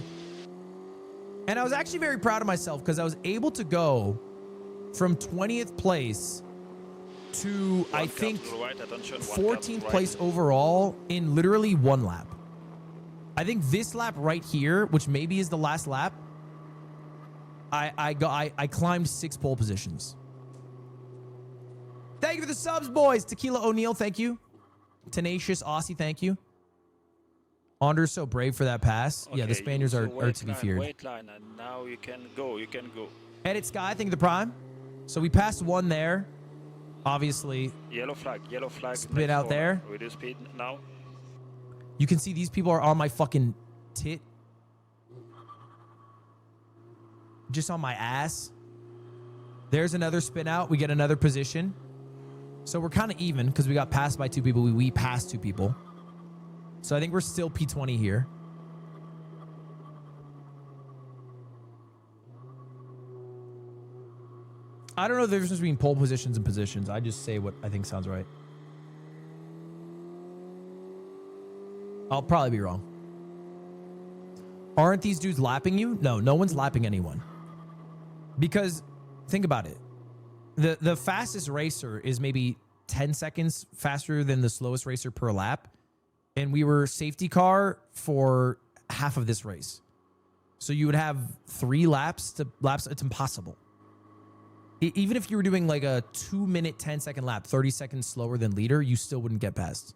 And I was actually very proud of myself because I was able to go from 20th place to, I think, 14th place overall in literally 1 lap. I think this lap right here, which maybe is the last lap, I climbed 6 pole positions. Thank you for the subs, boys. Tequila O'Neill, thank you. Tenacious Aussie, thank you. Anders so brave for that pass. Okay, yeah, the Spaniards are to be feared.
Wait line, and now you can go.
Edit Sky, thank you for the prime. So we passed 1 there. Obviously.
Yellow flag.
Spit out there.
We do speed now.
You can see these people are on my fucking tit. Just on my ass. There's another spin out. We get another position. So we're kind of even because we got passed by 2 people. We passed 2 people. So I think we're still P20 here. I don't know the difference between pole positions and positions. I just say what I think sounds right. I'll probably be wrong. Aren't these dudes lapping you? No, no one's lapping anyone. Because think about it. The fastest racer is maybe 10 seconds faster than the slowest racer per lap. And we were safety car for half of this race. So you would have 3 laps. It's impossible. Even if you were doing like a 2-minute, 10-second lap, 30 seconds slower than leader, you still wouldn't get past.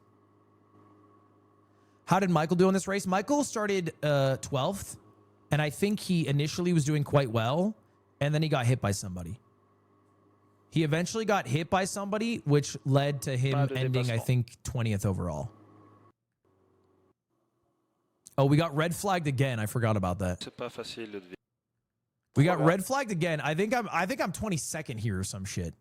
How did Michael do in this race? Michael started 12th. And I think he initially was doing quite well. And then he got hit by somebody. He eventually got hit by somebody, which led to him ending, I think, 20th overall. Oh, we got red flagged again. I forgot about that. We got red flagged again. I think I'm 22nd here or some shit.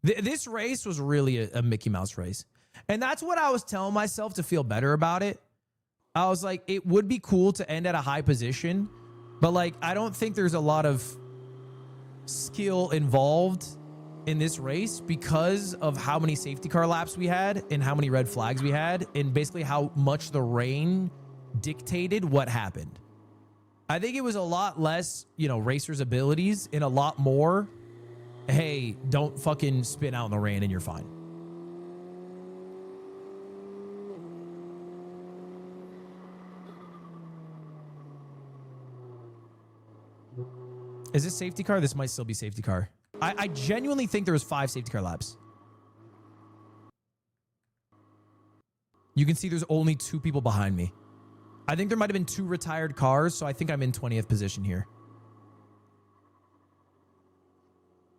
This race was really a Mickey Mouse race. And that's what I was telling myself to feel better about it. I was like, it would be cool to end at a high position, but like, I don't think there's a lot of skill involved in this race because of how many safety car laps we had and how many red flags we had and basically how much the rain dictated what happened. I think it was a lot less, you know, racers' abilities and a lot more, hey, don't fucking spin out in the rain and you're fine. Is this safety car? This might still be safety car. I genuinely think there was 5 safety car laps. You can see there's only 2 people behind me. I think there might have been 2 retired cars, so I think I'm in 20th position here.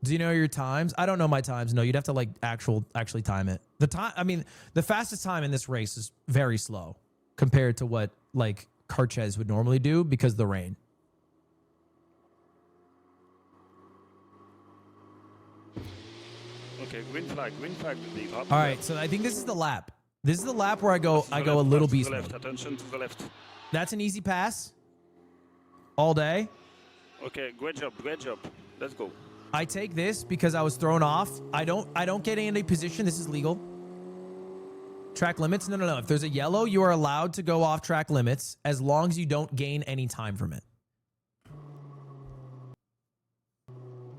Do you know your times? I don't know my times. No, you'd have to like actually time it. The time, I mean, the fastest time in this race is very slow compared to what like Carchez would normally do because of the rain.
Okay, green flag, Ludwig. Drop
All right, so I think this is the lap. This is the lap where I go a little beast mode.
Attention to the left.
That's an easy pass. All day.
Okay, great job. Let's go.
I take this because I was thrown off. I don't get in any position. This is legal. Track limits? No. If there's a yellow, you are allowed to go off track limits as long as you don't gain any time from it.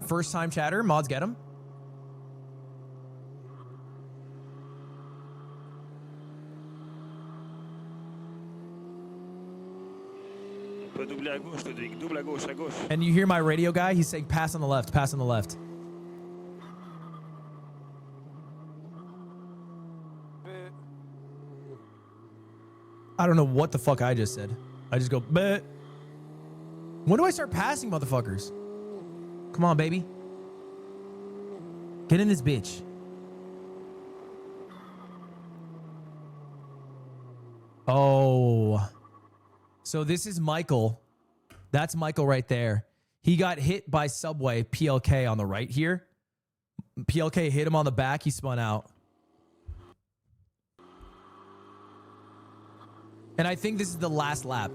First time chatter, mods get him.
Doubler à gauche, Ludwig. Double à gauche.
And you hear my radio guy? He's saying, pass on the left, pass on the left. I don't know what the fuck I just said. I just go, bleh. When do I start passing, motherfuckers? Come on, baby. Get in this bitch. Oh. So this is Michael. That's Michael right there. He got hit by Subway PLK on the right here. PLK hit him on the back. He spun out. And I think this is the last lap.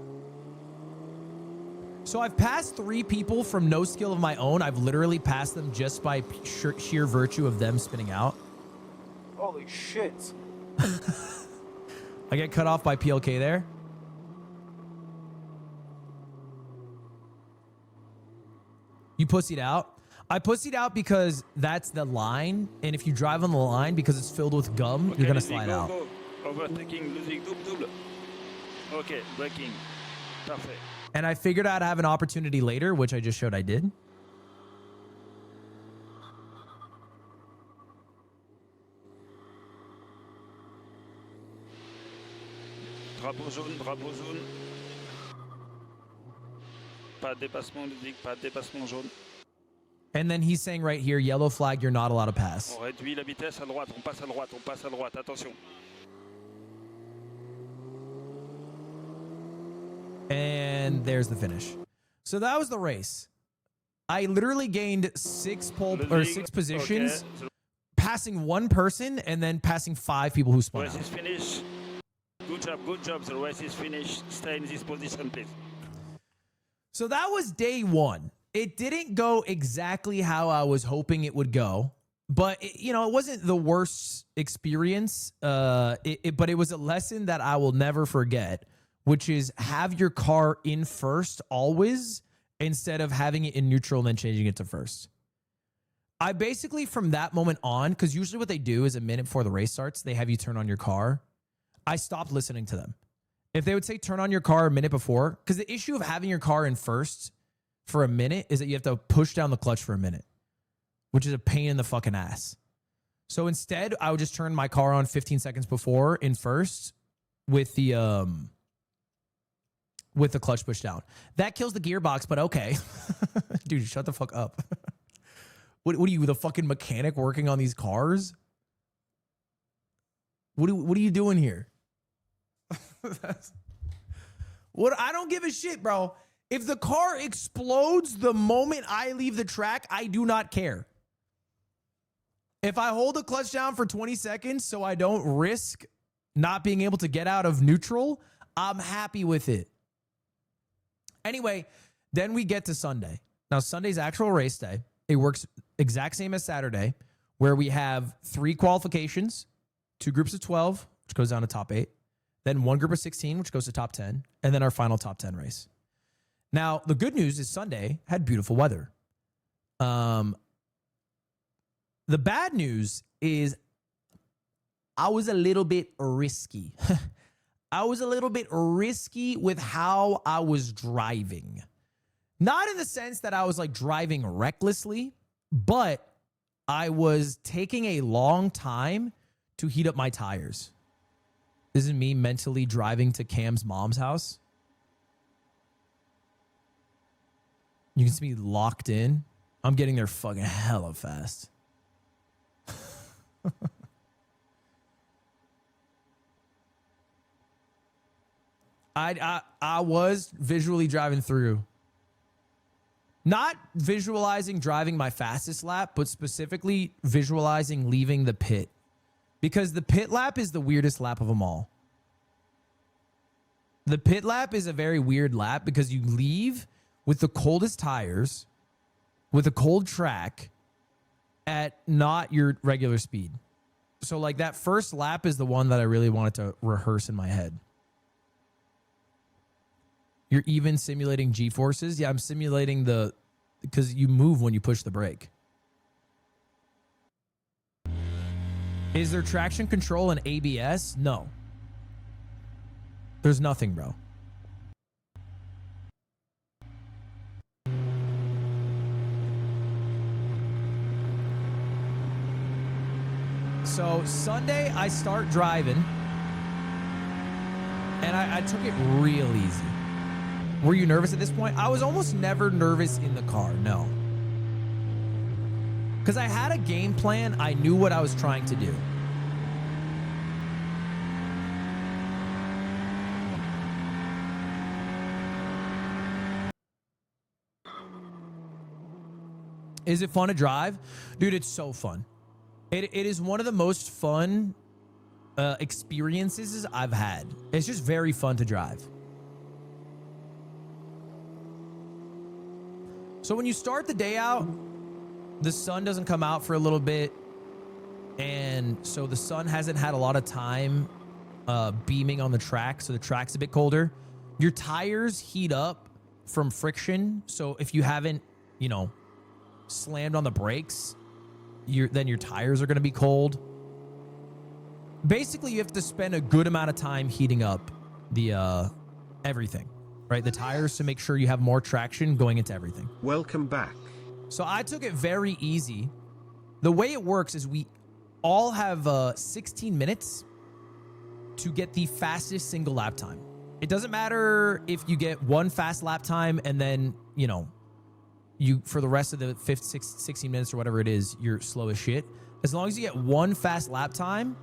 So I've passed 3 people from no skill of my own. I've literally passed them just by sheer virtue of them spinning out.
Holy shit.
I get cut off by PLK there. You pussied out. I pussied out because that's the line. And if you drive on the line because it's filled with gum, you're going to slide out.
Go. Overtaking, Ludwig, double. Okay, braking. Perfect.
And I figured I'd have an opportunity later, which I just showed I did.
Drapeau jaune. Pas de dépassement, Ludwig, pas de dépassement jaune.
And then he's saying right here, yellow flag, you're not allowed to pass.
On réduit la vitesse à droite, on passe à droite, attention.
And there's the finish. So that was the race. I literally gained 6 positions,
okay.
passing 1 person and then passing 5 people who spun
Race
out.
is finished. Good job. The race is finished. Stay in this position, please.
So that was day 1. It didn't go exactly how I was hoping it would go, but it wasn't the worst experience. But it was a lesson that I will never forget, which is have your car in first always instead of having it in neutral and then changing it to first. I basically, from that moment on, because usually what they do is a minute before the race starts, they have you turn on your car. I stopped listening to them. If they would say turn on your car a minute before, because the issue of having your car in first for a minute is that you have to push down the clutch for a minute, which is a pain in the fucking ass. So instead, I would just turn my car on 15 seconds before in first with the clutch pushed down. That kills the gearbox, but okay. Dude, shut the fuck up. What are you, the fucking mechanic working on these cars? What are you doing here? I don't give a shit, bro. If the car explodes the moment I leave the track, I do not care. If I hold the clutch down for 20 seconds so I don't risk not being able to get out of neutral, I'm happy with it. Anyway, then we get to Sunday. Now, Sunday's actual race day. It works exact same as Saturday, where we have 3 qualifications, 2 groups of 12, which goes down to top 8, then 1 group of 16, which goes to top 10, and then our final top 10 race. Now, the good news is Sunday had beautiful weather. The bad news is I was a little bit risky. I was a little bit risky with how I was driving. Not in the sense that I was like driving recklessly, but I was taking a long time to heat up my tires. This is me mentally driving to Cam's mom's house. You can see me locked in. I'm getting there fucking hella fast. I was visually driving through. Not visualizing driving my fastest lap, but specifically visualizing leaving the pit. Because the pit lap is the weirdest lap of them all. The pit lap is a very weird lap because you leave with the coldest tires, with a cold track, at not your regular speed. So like that first lap is the one that I really wanted to rehearse in my head. You're even simulating G-forces? Yeah, I'm simulating because you move when you push the brake. Is there traction control and ABS? No. There's nothing, bro. So Sunday, I start driving, and I took it real easy. Were you nervous at this point? I was almost never nervous in the car, no. Because I had a game plan. I knew what I was trying to do. Is it fun to drive? Dude, it's so fun. It is one of the most fun experiences I've had. It's just very fun to drive. So when you start the day out, the sun doesn't come out for a little bit. And so the sun hasn't had a lot of time beaming on the track. So the track's a bit colder. Your tires heat up from friction. So if you haven't, slammed on the brakes, then your tires are going to be cold. Basically, you have to spend a good amount of time heating up the everything, right? The tires to make sure you have more traction going into everything.
Welcome back.
So I took it very easy. The way it works is we all have 16 minutes to get the fastest single lap time. It doesn't matter if you get one fast lap time and then, you for the rest of the 16 minutes or whatever it is, you're slow as shit. As long as you get one fast lap time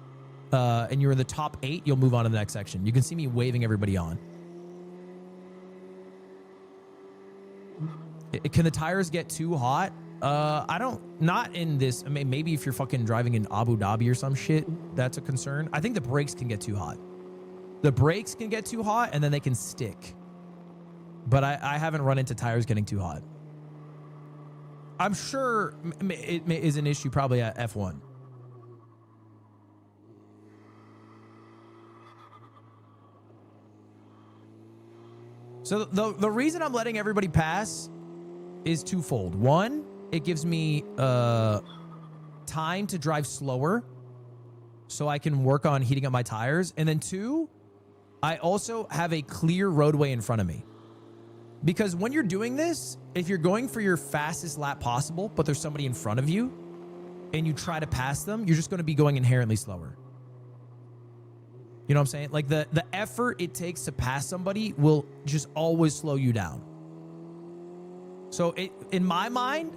and you're in the top 8, you'll move on to the next section. You can see me waving everybody on. Can the tires get too hot? Not in this. I mean, maybe if you're fucking driving in Abu Dhabi or some shit, that's a concern. I think the brakes can get too hot. The brakes can get too hot and then they can stick. But I haven't run into tires getting too hot. I'm sure it is an issue probably at F1. So the reason I'm letting everybody pass is twofold. One, it gives me time to drive slower so I can work on heating up my tires. And then 2, I also have a clear roadway in front of me. Because when you're doing this, if you're going for your fastest lap possible, but there's somebody in front of you and you try to pass them, you're just going to be going inherently slower. You know what I'm saying? Like the effort it takes to pass somebody will just always slow you down. So in my mind,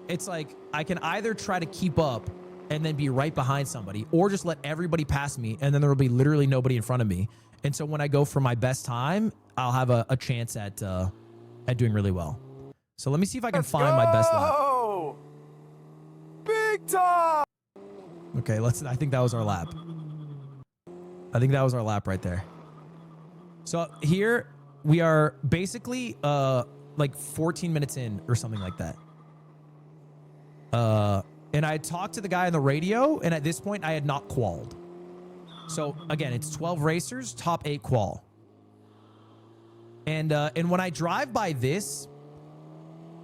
it's like I can either try to keep up and then be right behind somebody, or just let everybody pass me and then there will be literally nobody in front of me. And so when I go for my best time, I'll have a chance at doing really well. So let me see if I can find my best lap.
Big time!
Okay, I think that was our lap. I think that was our lap right there. So here we are basically like 14 minutes in or something like that. And I talked to the guy on the radio, and at this point I had not qualled. So again, it's 12 racers, top 8 qual. And when I drive by this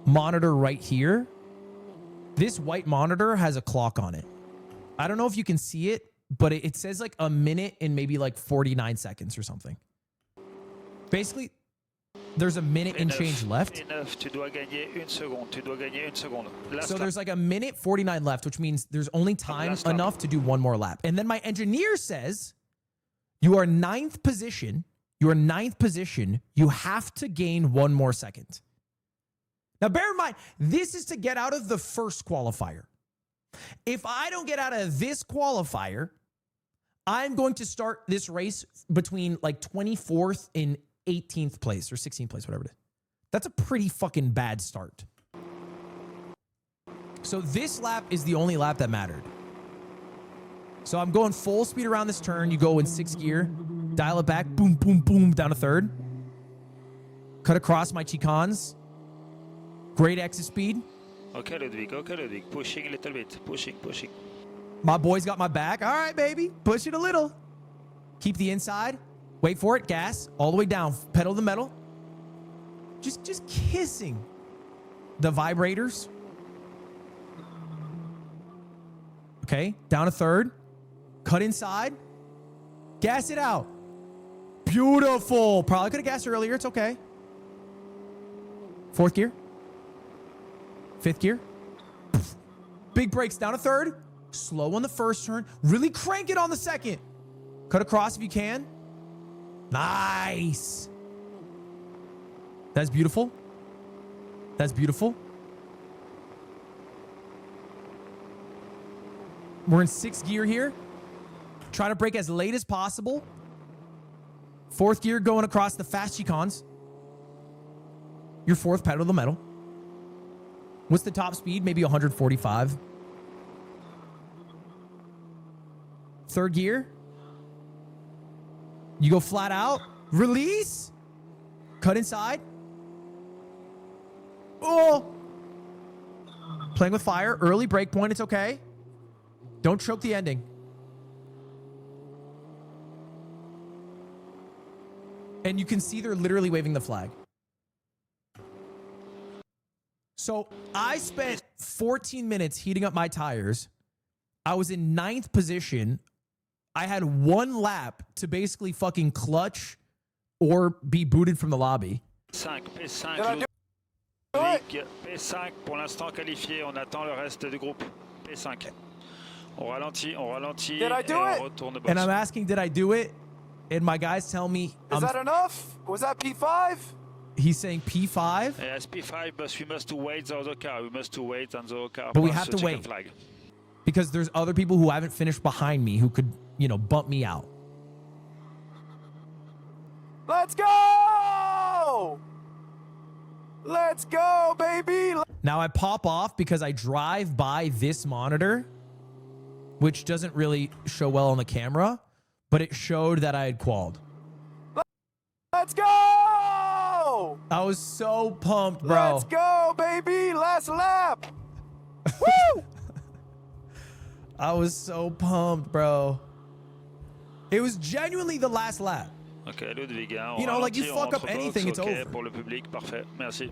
monitor right here, this white monitor has a clock on it. I don't know if you can see it, but it says like a minute and maybe like 49 seconds or something. Basically, there's a minute and change left. So there's like a minute 49 left, which means there's only time enough to do one more lap. And then my engineer says, you are ninth position. You are ninth position. You have to gain one more second. Now, bear in mind, this is to get out of the first qualifier. If I don't get out of this qualifier, I'm going to start this race between like 24th and 18th place or 16th place, whatever it is. That's a pretty fucking bad start. So this lap is the only lap that mattered. So I'm going full speed around this turn. You go in 6th gear, dial it back, boom, boom, boom, down to 3rd. Cut across my chicans. Great exit speed.
Okay, Ludwig, pushing a little bit, pushing.
My boy's got my back. All right, baby, push it a little. Keep the inside. Wait for it, gas, all the way down, pedal to the metal. Just kissing the vibrators. Okay, down to 3rd. Cut inside. Gas it out. Beautiful. Probably could have gassed earlier. It's okay. 4th gear. 5th gear. Big brakes down to 3rd. Slow on the first turn. Really crank it on the 2nd. Cut across if you can. Nice. That's beautiful. That's beautiful. We're in 6th gear here. Try to brake as late as possible. 4th gear going across the fast chicans. Your 4th pedal to the metal. What's the top speed? Maybe 145. 3rd gear. You go flat out. Release. Cut inside. Oh. Playing with fire. Early break point. It's okay. Don't choke the ending. And you can see they're literally waving the flag. So I spent 14 minutes heating up my tires. I was in 9th position. I had 1 lap to basically fucking clutch or be booted from the lobby.
P5, Ludwig, P5 pour l'instant qualifié. On attend le reste du groupe. P5. On ralentit.
Did I do
et
it?
on retourne box.
And I'm asking, did I do it? And my guys tell me,
Is that enough? Was that P5?
he's saying P5.
Yes, P5, but we must wait the other car. We must wait on the other car.
But we
plus
have
the
to
checkered
wait.
flag.
Because there's other people who haven't finished behind me who could, you know, bump me out.
Let's go! Let's go, baby!
Now I pop off because I drive by this monitor, which doesn't really show well on the camera, but it showed that I had qualled.
Let's go!
I was so pumped, bro.
Let's go, baby! Last lap! Woo!
I was so pumped, bro. It was genuinely the last lap.
Ok, Ludwig, hein,
You know, like you
ralentit,
fuck
on
up
rentre
anything,
box,
it's
ok,
over.
pour le public, parfait, merci.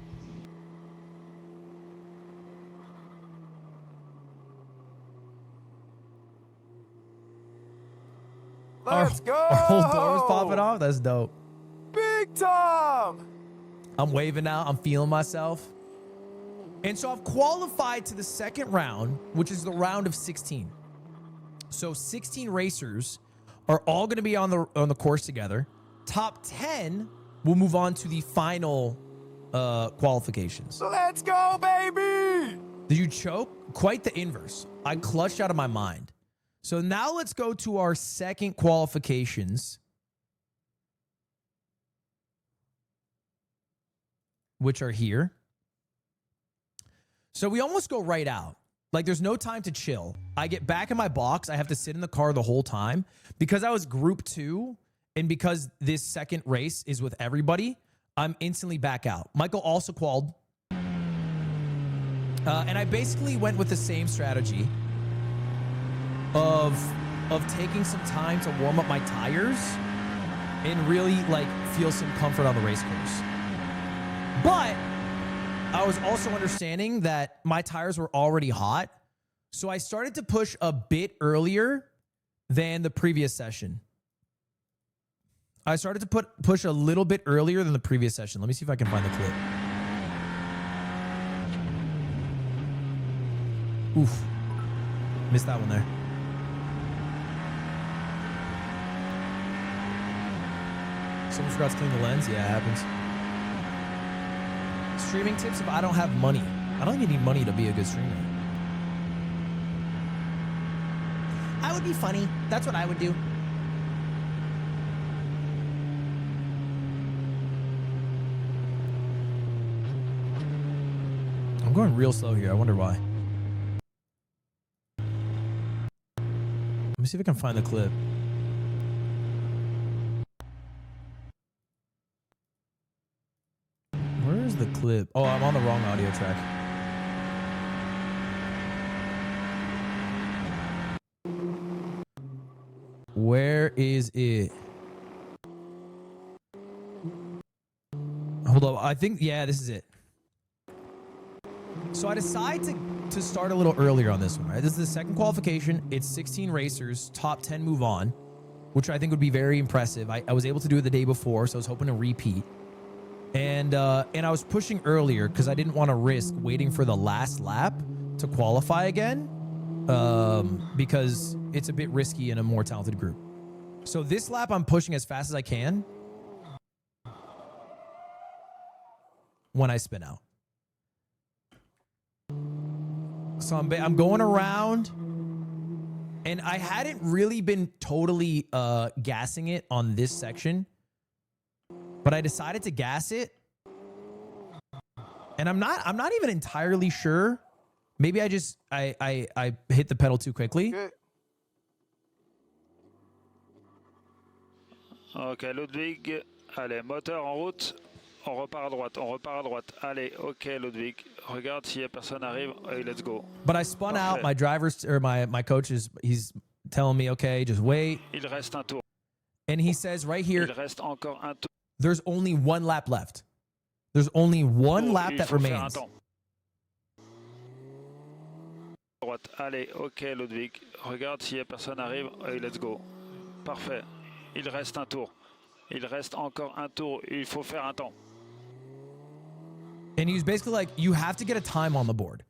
Let's go!
Our whole door was popping off. That's dope.
Big time!
I'm waving out. I'm feeling myself. And so I've qualified to the 2nd round, which is the round of 16. So 16 racers are all going to be on the course together. Top 10 will move on to the final qualifications.
Let's go, baby!
Did you choke? Quite the inverse. I clutched out of my mind. So now let's go to our 2nd qualifications, which are here. So we almost go right out. Like there's no time to chill. I get back in my box. I have to sit in the car the whole time because I was group 2 And because this second race is with everybody, I'm instantly back out. Michael also qualified. And I basically went with the same strategy of taking some time to warm up my tires and really like feel some comfort on the race course. But I was also understanding that my tires were already hot. So I started to push a bit earlier than the previous session. I started to push a little bit earlier than the previous session. Let me see if I can find the clip. Oof. Missed that one there. Someone forgot to clean the lens? Yeah, it happens. Streaming tips if I don't have money. I don't even need money to be a good streamer. I would be funny. That's what I would do. I'm going real slow here. I wonder why. Let me see if I can find the clip. Where is the clip? Oh, I'm on the wrong audio track. Where is it? Hold up. I think, yeah, this is it. So I decide to start a little earlier on this one, right? This is the second qualification. It's 16 racers, top 10 move on, which I think would be very impressive. I was able to do it the day before, so I was hoping to repeat. And I was pushing earlier because I didn't want to risk waiting for the last lap to qualify again, because it's a bit risky in a more talented group. So this lap, I'm pushing as fast as I can when I spin out. So I'm going around, and I hadn't really been totally gassing it on this section, but I decided to gas it, and I'm not even entirely sure. Maybe I hit the pedal too quickly.
Ok, Ludwig, allez, moteur en route, on repart à droite, on repart à droite. Allez, ok, Ludwig, regarde s'il y a personne arrive, hey, let's go.
But I spun out. My driver's or my coach he's telling me, okay, just wait.
Il reste un tour.
And he says right here,
Il reste encore un tour.
There's only one lap left. There's only one lap that remains.
Droite, allez, ok, Ludwig, regarde s'il y a personne arrive, hey, let's go. Parfait. Il reste un tour. Il reste encore un tour. Il faut faire un temps.
And he was basically like, you have to get a time on the board.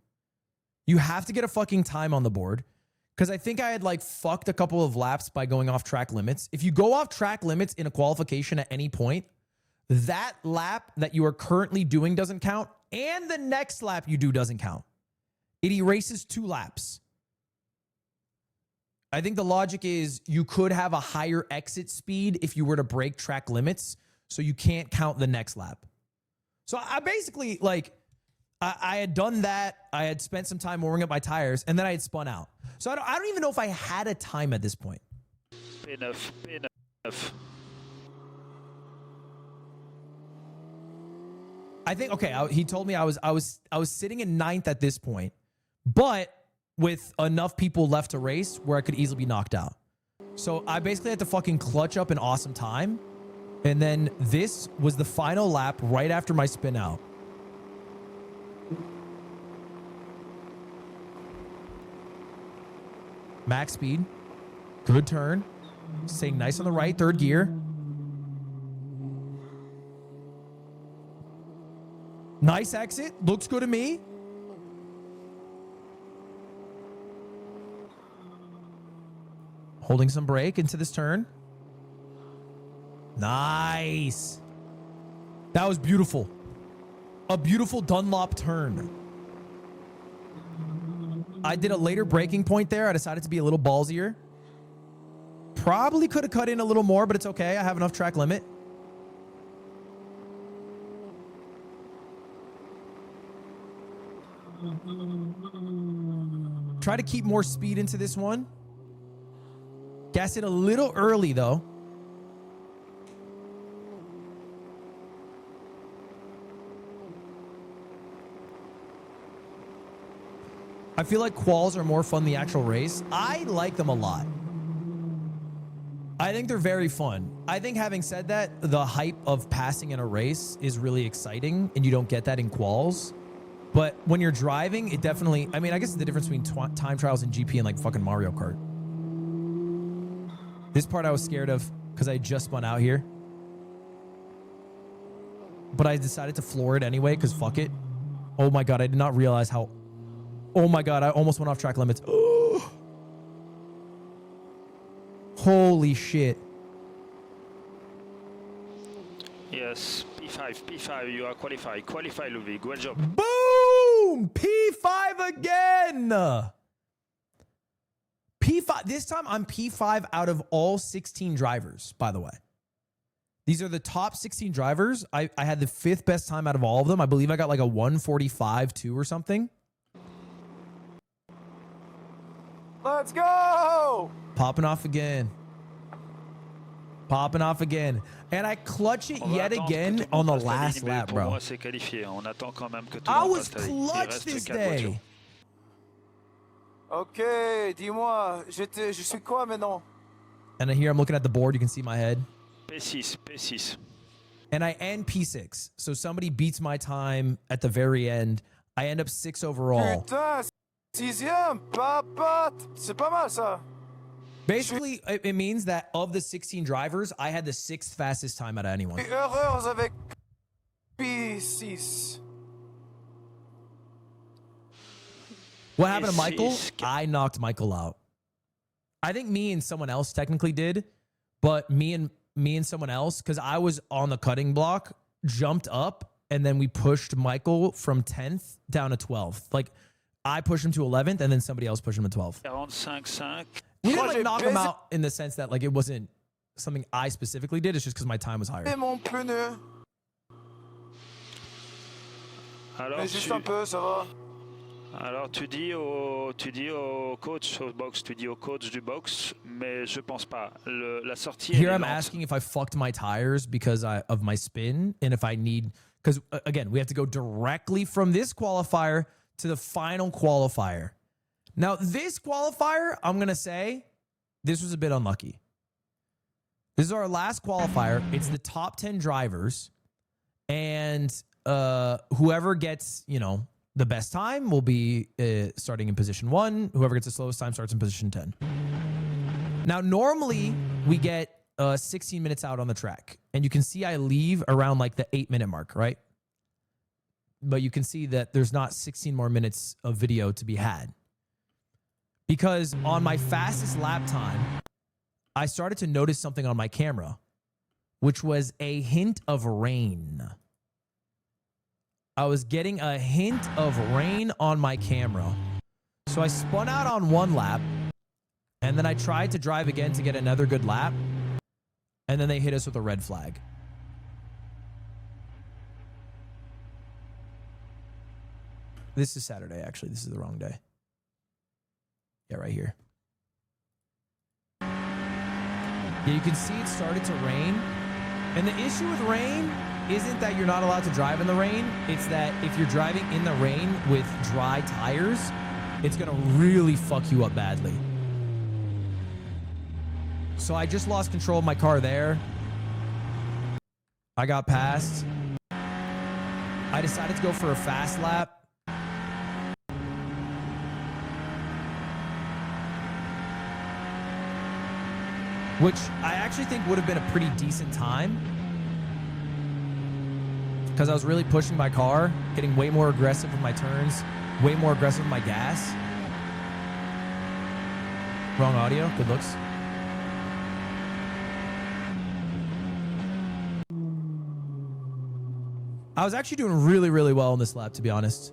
You have to get a fucking time on the board. Because I think I had like fucked a couple of laps by going off track limits. If you go off track limits in a qualification at any point, that lap that you are currently doing doesn't count. And the next lap you do doesn't count. It erases 2 laps. I think the logic is you could have a higher exit speed if you were to break track limits, so you can't count the next lap. So I basically, like, I had done that. I had spent some time warming up my tires, and then I had spun out. So I don't even know if I had a time at this point.
P9, P9.
I think, okay, he told me I was sitting in 9th at this point, but with enough people left to race where I could easily be knocked out. So I basically had to fucking clutch up an awesome time. And then this was the final lap right after my spin out. Max speed. Good turn. Staying nice on the right, 3rd gear. Nice exit. Looks good to me. Holding some brake into this turn. Nice. That was beautiful. A beautiful Dunlop turn. I did a later braking point there. I decided to be a little ballsier. Probably could have cut in a little more, but it's okay. I have enough track limit. Try to keep more speed into this one. Gas it a little early, though. I feel like quals are more fun than the actual race. I like them a lot. I think they're very fun. I think having said that, the hype of passing in a race is really exciting, and you don't get that in quals. But when you're driving, it definitely... I mean, I guess it's the difference between time trials and GP and like fucking Mario Kart. This part I was scared of because I just spun out here. But I decided to floor it anyway because fuck it. Oh my God, I did not realize how... Oh my God, I almost went off track limits. Holy shit.
Yes, P5, you are qualified. Qualify, Ludwig. Well job.
Boom! P5 again! P5. This time I'm P5 out of all 16 drivers, by the way. These are the top 16 drivers. I had the 5th best time out of all of them. I believe I got like a 1:45.2 or something.
Let's go!
Popping off again. Popping off again. And I clutch it yet again on the last lap, bro. I was clutch this day.
Ok, dis-moi, je suis quoi maintenant?
And here I'm looking at the board. You can see my head.
P6.
And I end P6. So somebody beats my time at the very end. I end up 6 overall.
Putain, 6e, papa, c'est pas mal ça.
Basically, it means that of the 16 drivers, I had the 6th fastest time out of anyone.
Heureuse avec P6.
What happened to Michael? I knocked Michael out. I think me and someone else technically did, but me and someone else, because I was on the cutting block, jumped up, and then we pushed Michael from 10th down to 12th. Like, I pushed him to 11th, and then somebody else pushed him to 12th.
45-5.
We didn't like knock him out in the sense that like it wasn't something I specifically did. It's just because my time was higher.
Mon pneu. Mais juste un peu, ça va.
Alors tu dis au coach au box, tu dis au coach du box, mais je pense pas. La sortie.
Here I'm asking if I fucked my tires because of my spin, and if I need, because again we have to go directly from this qualifier to the final qualifier. Now this qualifier, I'm gonna say, this was a bit unlucky. This is our last qualifier. It's the top 10 drivers, and whoever gets, you know, the best time will be starting in position 1. Whoever gets the slowest time starts in position 10. Now, normally we get 16 minutes out on the track, and you can see I leave around like the 8-minute mark, right? But you can see that there's not 16 more minutes of video to be had. Because on my fastest lap time, I started to notice something on my camera, which was a hint of rain. I was getting a hint of rain on my camera. So I spun out on one lap, and then I tried to drive again to get another good lap, and then they hit us with a red flag. This is Saturday, actually. This is the wrong day. Yeah, right here. Yeah, you can see it started to rain. And the issue with rain isn't that you're not allowed to drive in the rain. It's that if you're driving in the rain with dry tires, it's going to really fuck you up badly. So I just lost control of my car there. I got passed. I decided to go for a fast lap. Which I actually think would have been a pretty decent time, because I was really pushing my car, getting way more aggressive with my turns, way more aggressive with my gas. Wrong audio. Good looks. I was actually doing really, really well on this lap, to be honest.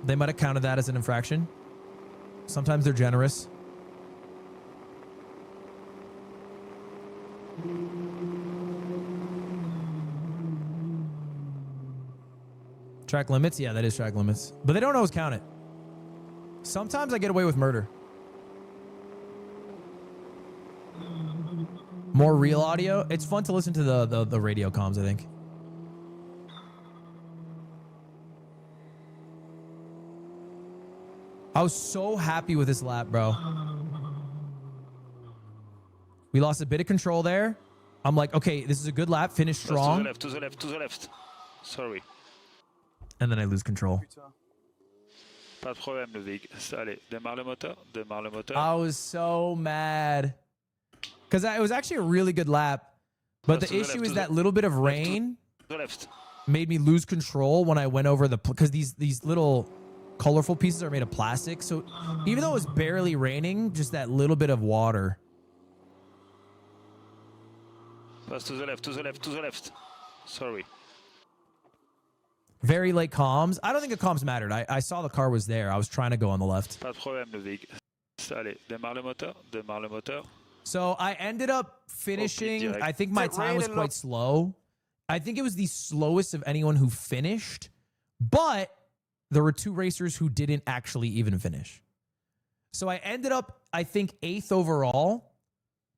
They might have counted that as an infraction. Sometimes they're generous. Track limits? Yeah, that is track limits. But they don't always count it. Sometimes I get away with murder. More real audio. It's fun to listen to the radio comms, I think. I was so happy with this lap, bro. We lost a bit of control there. I'm like, okay, this is a good lap. Finish strong.
To the left, to the left. Sorry.
And then I lose control.
Pas de problème, Ludwig. Allez, démarre le moteur. Démarre le moteur.
I was so mad. Because it was actually a really good lap. But the issue is that little bit of rain made me lose control when I went over the... Because these little colorful pieces are made of plastic. So even though it was barely raining, just that little bit of water...
Pass to the left, to the left, to the left. Sorry.
Very late comms. I don't think the comms mattered. I saw the car was there. I was trying to go on the left.
Pas de problème, Ludwig. Allez, démarre le moteur. Démarre le moteur.
So I ended up finishing. I think my time was quite slow. I think it was the slowest of anyone who finished. But there were 2 racers who didn't actually even finish. So I ended up, I think, 8th overall.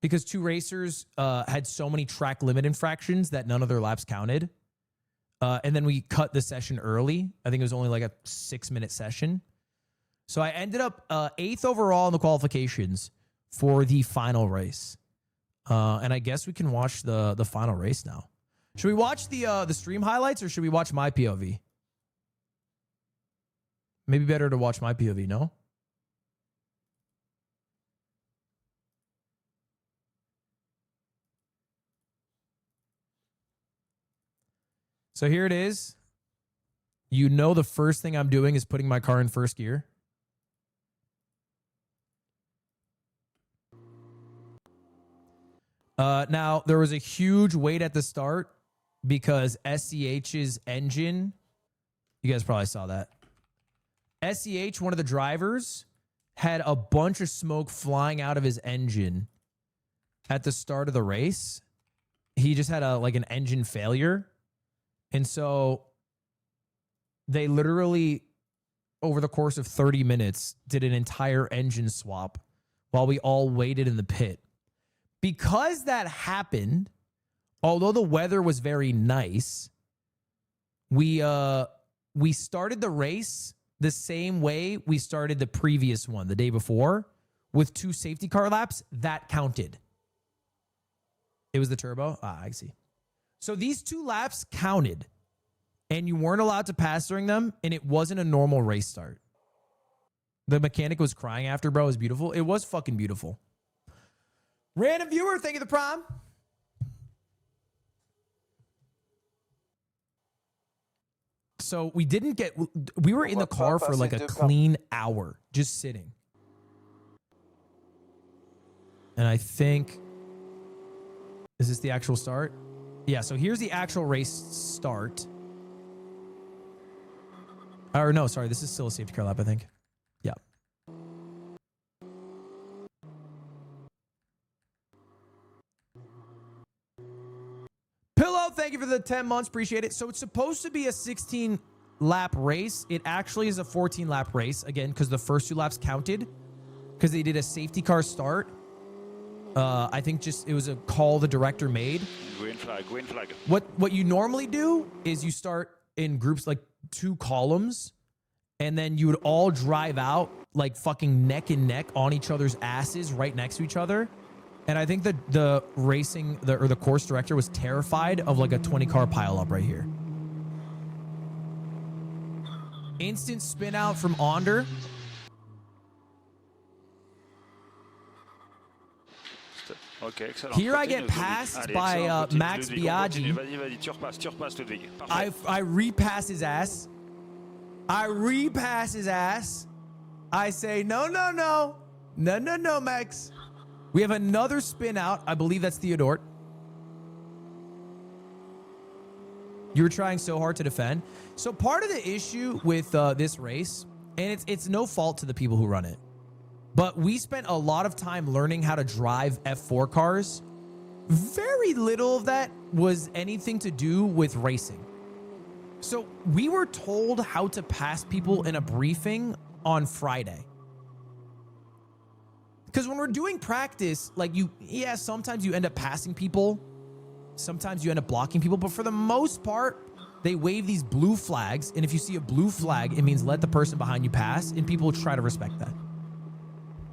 Because 2 racers had so many track limit infractions that none of their laps counted. And then we cut the session early. I think it was only like a 6-minute session. So I ended up 8th overall in the qualifications for the final race. And I guess we can watch the final race now. Should we watch the stream highlights or should we watch my POV? Maybe better to watch my POV, no? So here it is. You know the first thing I'm doing is putting my car in first gear. Now, there was a huge wait at the start because SCH's engine, you guys probably saw that. SCH, one of the drivers, had a bunch of smoke flying out of his engine at the start of the race. He just had an engine failure. And so they literally, over the course of 30 minutes, did an entire engine swap while we all waited in the pit. Because that happened, although the weather was very nice, we started the race the same way we started the previous one the day before with 2 safety car laps. That counted. It was the turbo. I see. So these 2 laps counted, and you weren't allowed to pass during them, and it wasn't a normal race start. The mechanic was crying after, bro. It was beautiful. It was fucking beautiful. Random viewer, thank you for the prime. So we didn't get... We were in the car for like a clean hour, just sitting. And I think... Is this the actual start? Yeah, so here's the actual race start. Or no, sorry, this is still a safety car lap, I think. Yeah. Pillow, thank you for the 10 months. Appreciate it. So it's supposed to be a 16-lap race. It actually is a 14-lap race, again, because the first 2 laps counted because they did a safety car start. I think just it was a call the director made.
Green flag, green flag.
What you normally do is you start in groups like 2 columns, and then you would all drive out like fucking neck and neck on each other's asses right next to each other. And I think the racing or the course director was terrified of like a 20-car pileup right here. Instant spin out from Onder.
Okay, excellent.
Here I get passed by Max Biaggi.
Vas-y, tu repasses, Ludwig. Parfait.
I repass his ass. I say, no, Max. We have another spin out. I believe that's Theodore. You were trying so hard to defend. So part of the issue with this race, and it's no fault to the people who run it, but we spent a lot of time learning how to drive F4 cars. Very little of that was anything to do with racing. So we were told how to pass people in a briefing on Friday. Because when we're doing practice, like sometimes you end up passing people. Sometimes you end up blocking people. But for the most part, they wave these blue flags. And if you see a blue flag, it means let the person behind you pass. And people try to respect that.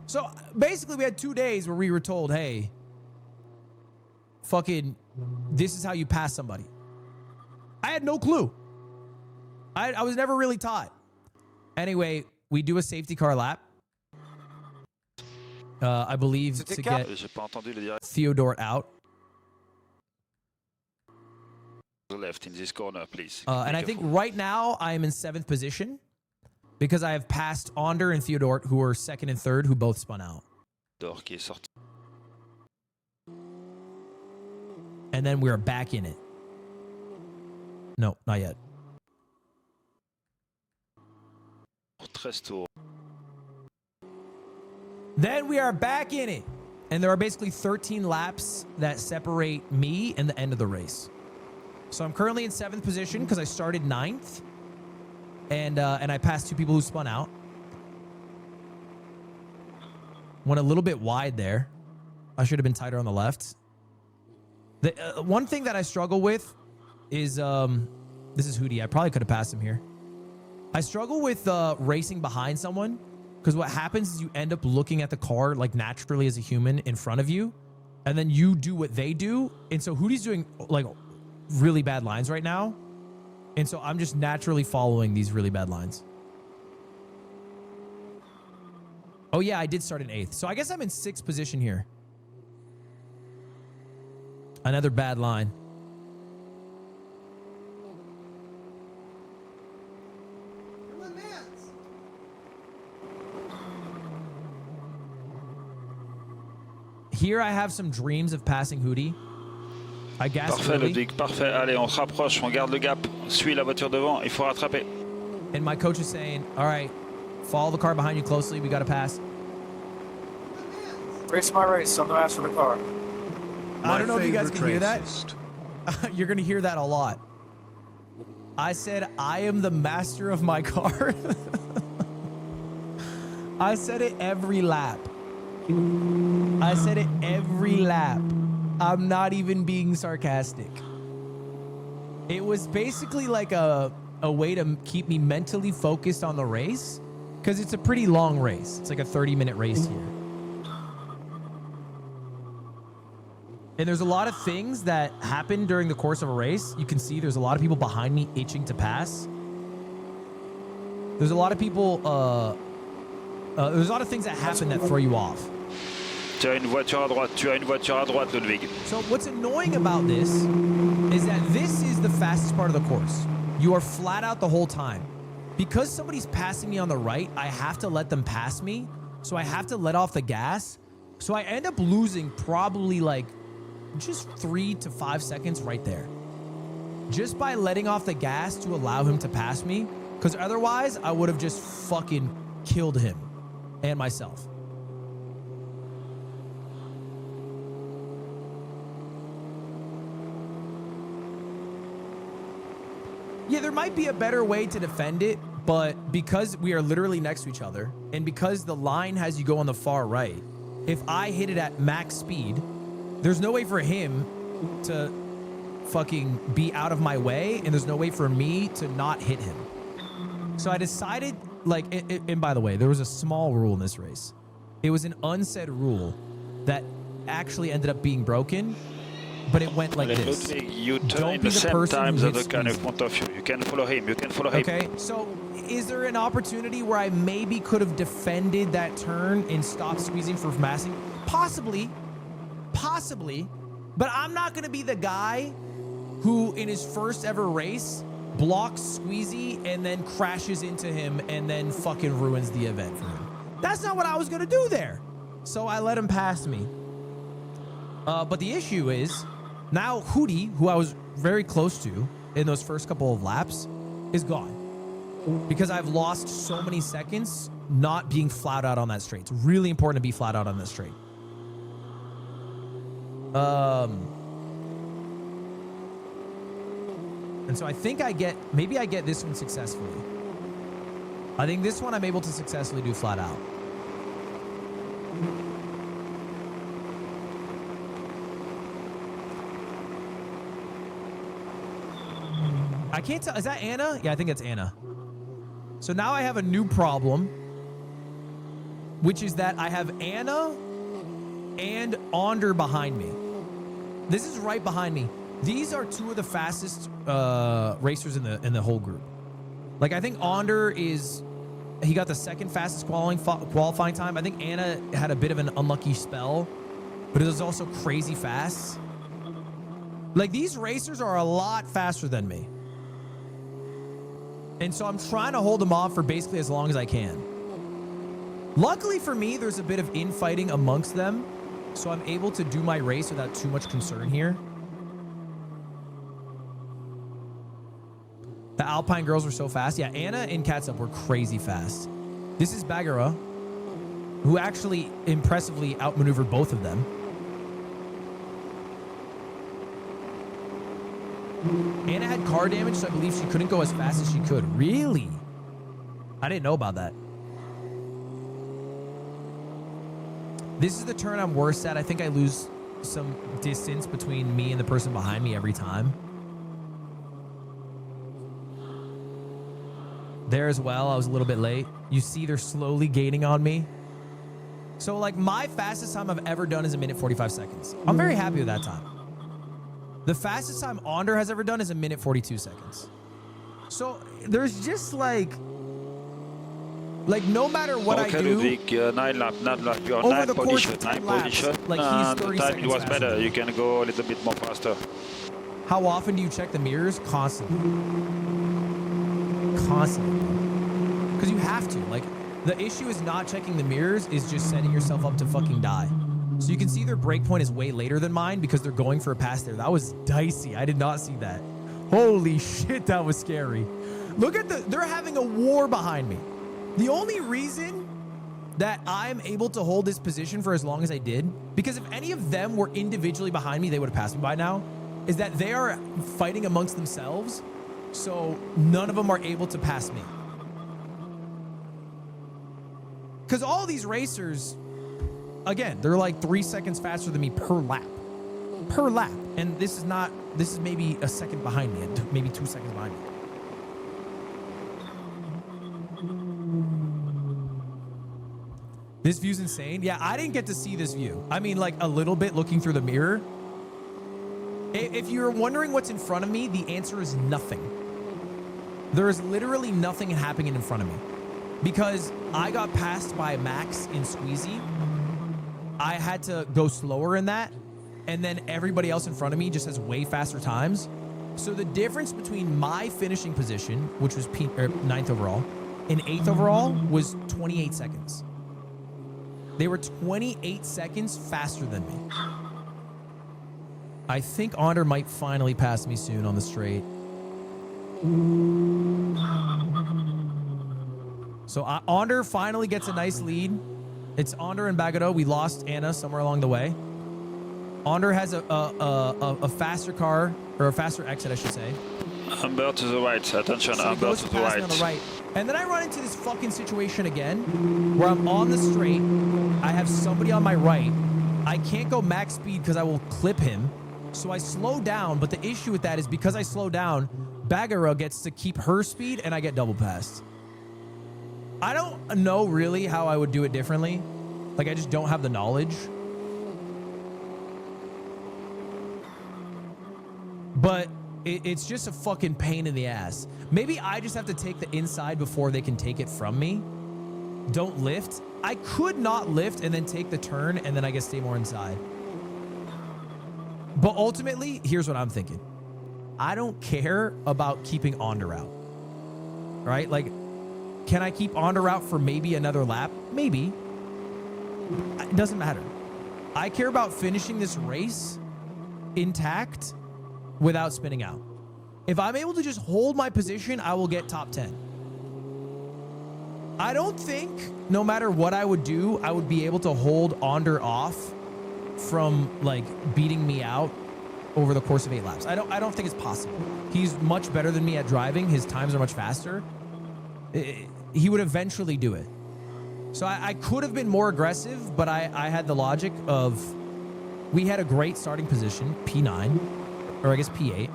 So basically, we had 2 days where we were told, hey, fucking, this is how you pass somebody. I had no clue. I was never really taught. Anyway, we do a safety car lap. I believe to get Theodore out.
Left in this corner, please.
And I think right now I am in 7th position because I have passed Onder and Theodore, who are 2nd and 3rd, who both spun out. And then we're back in it. No, not yet.
13 tours.
Then we are back in it. And there are basically 13 laps that separate me and the end of the race. So I'm currently in 7th position because I started 9th. And I passed 2 people who spun out. Went a little bit wide there. I should have been tighter on the left. The one thing that I struggle with is, this is Hootie. I probably could have passed him here. I struggle with racing behind someone because what happens is you end up looking at the car like naturally as a human in front of you, and then you do what they do. And so Hootie's doing like really bad lines right now. And so I'm just naturally following these really bad lines. Oh yeah, I did start in 8th. So I guess I'm in 6th position here. Another bad line.
You're my mans.
Here I have some dreams of passing Hootie. I guess.
Parfait, Ludwig, parfait. Allez, on se rapproche, on garde le gap. Suis la voiture devant, il faut rattraper.
And my coach is saying, all right, follow the car behind you closely. We got to pass.
Race my race, I'm gonna ask for the car.
I don't know if you guys can hear that.
racist.
You're going to hear that a lot. I said, I am the master of my car. I said it every lap. I said it every lap. I'm not even being sarcastic. It was basically like a way to keep me mentally focused on the race because it's a pretty long race. It's like a 30-minute race here. And there's a lot of things that happen during the course of a race. You can see there's a lot of people behind me itching to pass. There's a lot of people, there's a lot of things that happen that throw you off.
Tu as une voiture à droite, tu as une voiture à droite, Ludwig.
So what's annoying about this is that this is the fastest part of the course. You are flat out the whole time. Because somebody's passing me on the right, I have to let them pass me. So I have to let off the gas. So I end up losing probably like just 3 to 5 seconds right there. Just by letting off the gas to allow him to pass me. Because otherwise, I would have just fucking killed him and myself. Yeah, there might be a better way to defend it, but because we are literally next to each other, and because the line has you go on the far right, if I hit it at max speed, there's no way for him to fucking be out of my way, and there's no way for me to not hit him. So I decided, like, and by the way, there was a small rule in this race. It was an unsaid rule that actually ended up being broken, but it went like this.
Ludwig, you turn
Don't
in
be
the
the
same
person
time
who
that the
hits
car in
squeeze.
front of you. You can follow him, you can follow him.
Okay, so is there an opportunity where I maybe could have defended that turn and stopped squeezing for massing? Possibly, but I'm not going to be the guy who in his first ever race blocks Squeezy and then crashes into him and then fucking ruins the event for him. That's not what I was going to do there. So I let him pass me. But the issue is now Hootie, who I was very close to in those first couple of laps, is gone. Because I've lost so many seconds not being flat out on that straight. It's really important to be flat out on that straight. And so I think maybe I get this one successfully. I think this one I'm able to successfully do flat out. I can't tell. Is that Anna? Yeah, I think it's Anna. So now I have a new problem, which is that I have Anna and Onder behind me. This is right behind me. These are two of the fastest racers in the whole group. Like, I think Onder he got the second fastest qualifying time. I think Anna had a bit of an unlucky spell, but it was also crazy fast. Like, these racers are a lot faster than me. And so I'm trying to hold them off for basically as long as I can. Luckily for me, there's a bit of infighting amongst them, so I'm able to do my race without too much concern here. The Alpine girls were so fast. Yeah, Anna and Catsup were crazy fast. This is Bagheera, who actually impressively outmaneuvered both of them. Anna had car damage, so I believe she couldn't go as fast as she could. Really? I didn't know about that. This is the turn I'm worst at. I think I lose some distance between me and the person behind me every time. There as well, I was a little bit late. You see they're slowly gaining on me. So, like, my fastest time I've ever done is 1 minute 45 seconds. I'm very happy with that time. The fastest time Onder has ever done is 1 minute 42 seconds. So, there's just, like no matter what I do,
Ludwig, 9 lap, you're
over
9
the course
position,
of 10
9
laps,
position,
like, he's
and
30
the time
seconds
it was
faster.
better. You can go a little bit more faster.
How often do you check the mirrors? Constantly. Constantly. Because you have to. Like, the issue is not checking the mirrors, is just setting yourself up to fucking die. So you can see their break point is way later than mine because they're going for a pass there. That was dicey. I did not see that. Holy shit, that was scary. Look at they're having a war behind me. The only reason that I'm able to hold this position for as long as I did, because if any of them were individually behind me, they would have passed me by now, is that they are fighting amongst themselves, so none of them are able to pass me. Because all these racers, again, they're like 3 seconds faster than me per lap. Per lap. And this is maybe a second behind me, maybe 2 seconds behind me. This view's insane. Yeah, I didn't get to see this view. I mean, like, a little bit looking through the mirror. If you're wondering what's in front of me, the answer is nothing. There is literally nothing happening in front of me. Because I got passed by Max in Squeezy. I had to go slower in that. And then everybody else in front of me just has way faster times. So the difference between my finishing position, which was 9th overall, and 8th overall was 28 seconds. They were 28 seconds faster than me. I think Onder might finally pass me soon on the straight. So Onder finally gets a nice lead. It's Onder and Bagado. We lost Anna somewhere along the way. Onder has a faster car, or a faster exit, I should say.
Amber to the right. Attention,
So he
Amber
goes
to
to
the
pass me
right.
on the right. And then I run into this fucking situation again where I'm on the straight. I have somebody on my right. I can't go max speed because I will clip him. So I slow down. But the issue with that is because I slow down, Bagheera gets to keep her speed and I get double passed. I don't know really how I would do it differently. Like, I just don't have the knowledge. But it's just a fucking pain in the ass. Maybe I just have to take the inside before they can take it from me. Don't lift. I could not lift and then take the turn and then I guess stay more inside. But ultimately, here's what I'm thinking. I don't care about keeping Onder out. Right? Like, can I keep Onder out for maybe another lap? Maybe. It doesn't matter. I care about finishing this race intact without spinning out. If I'm able to just hold my position, I will get top 10. I don't think, no matter what I would do, I would be able to hold Onder off from, like, beating me out over the course of 8 laps. I don't think it's possible. He's much better than me at driving. His times are much faster. He would eventually do it. So I could have been more aggressive, but I had the logic of, we had a great starting position, P9, or I guess P8.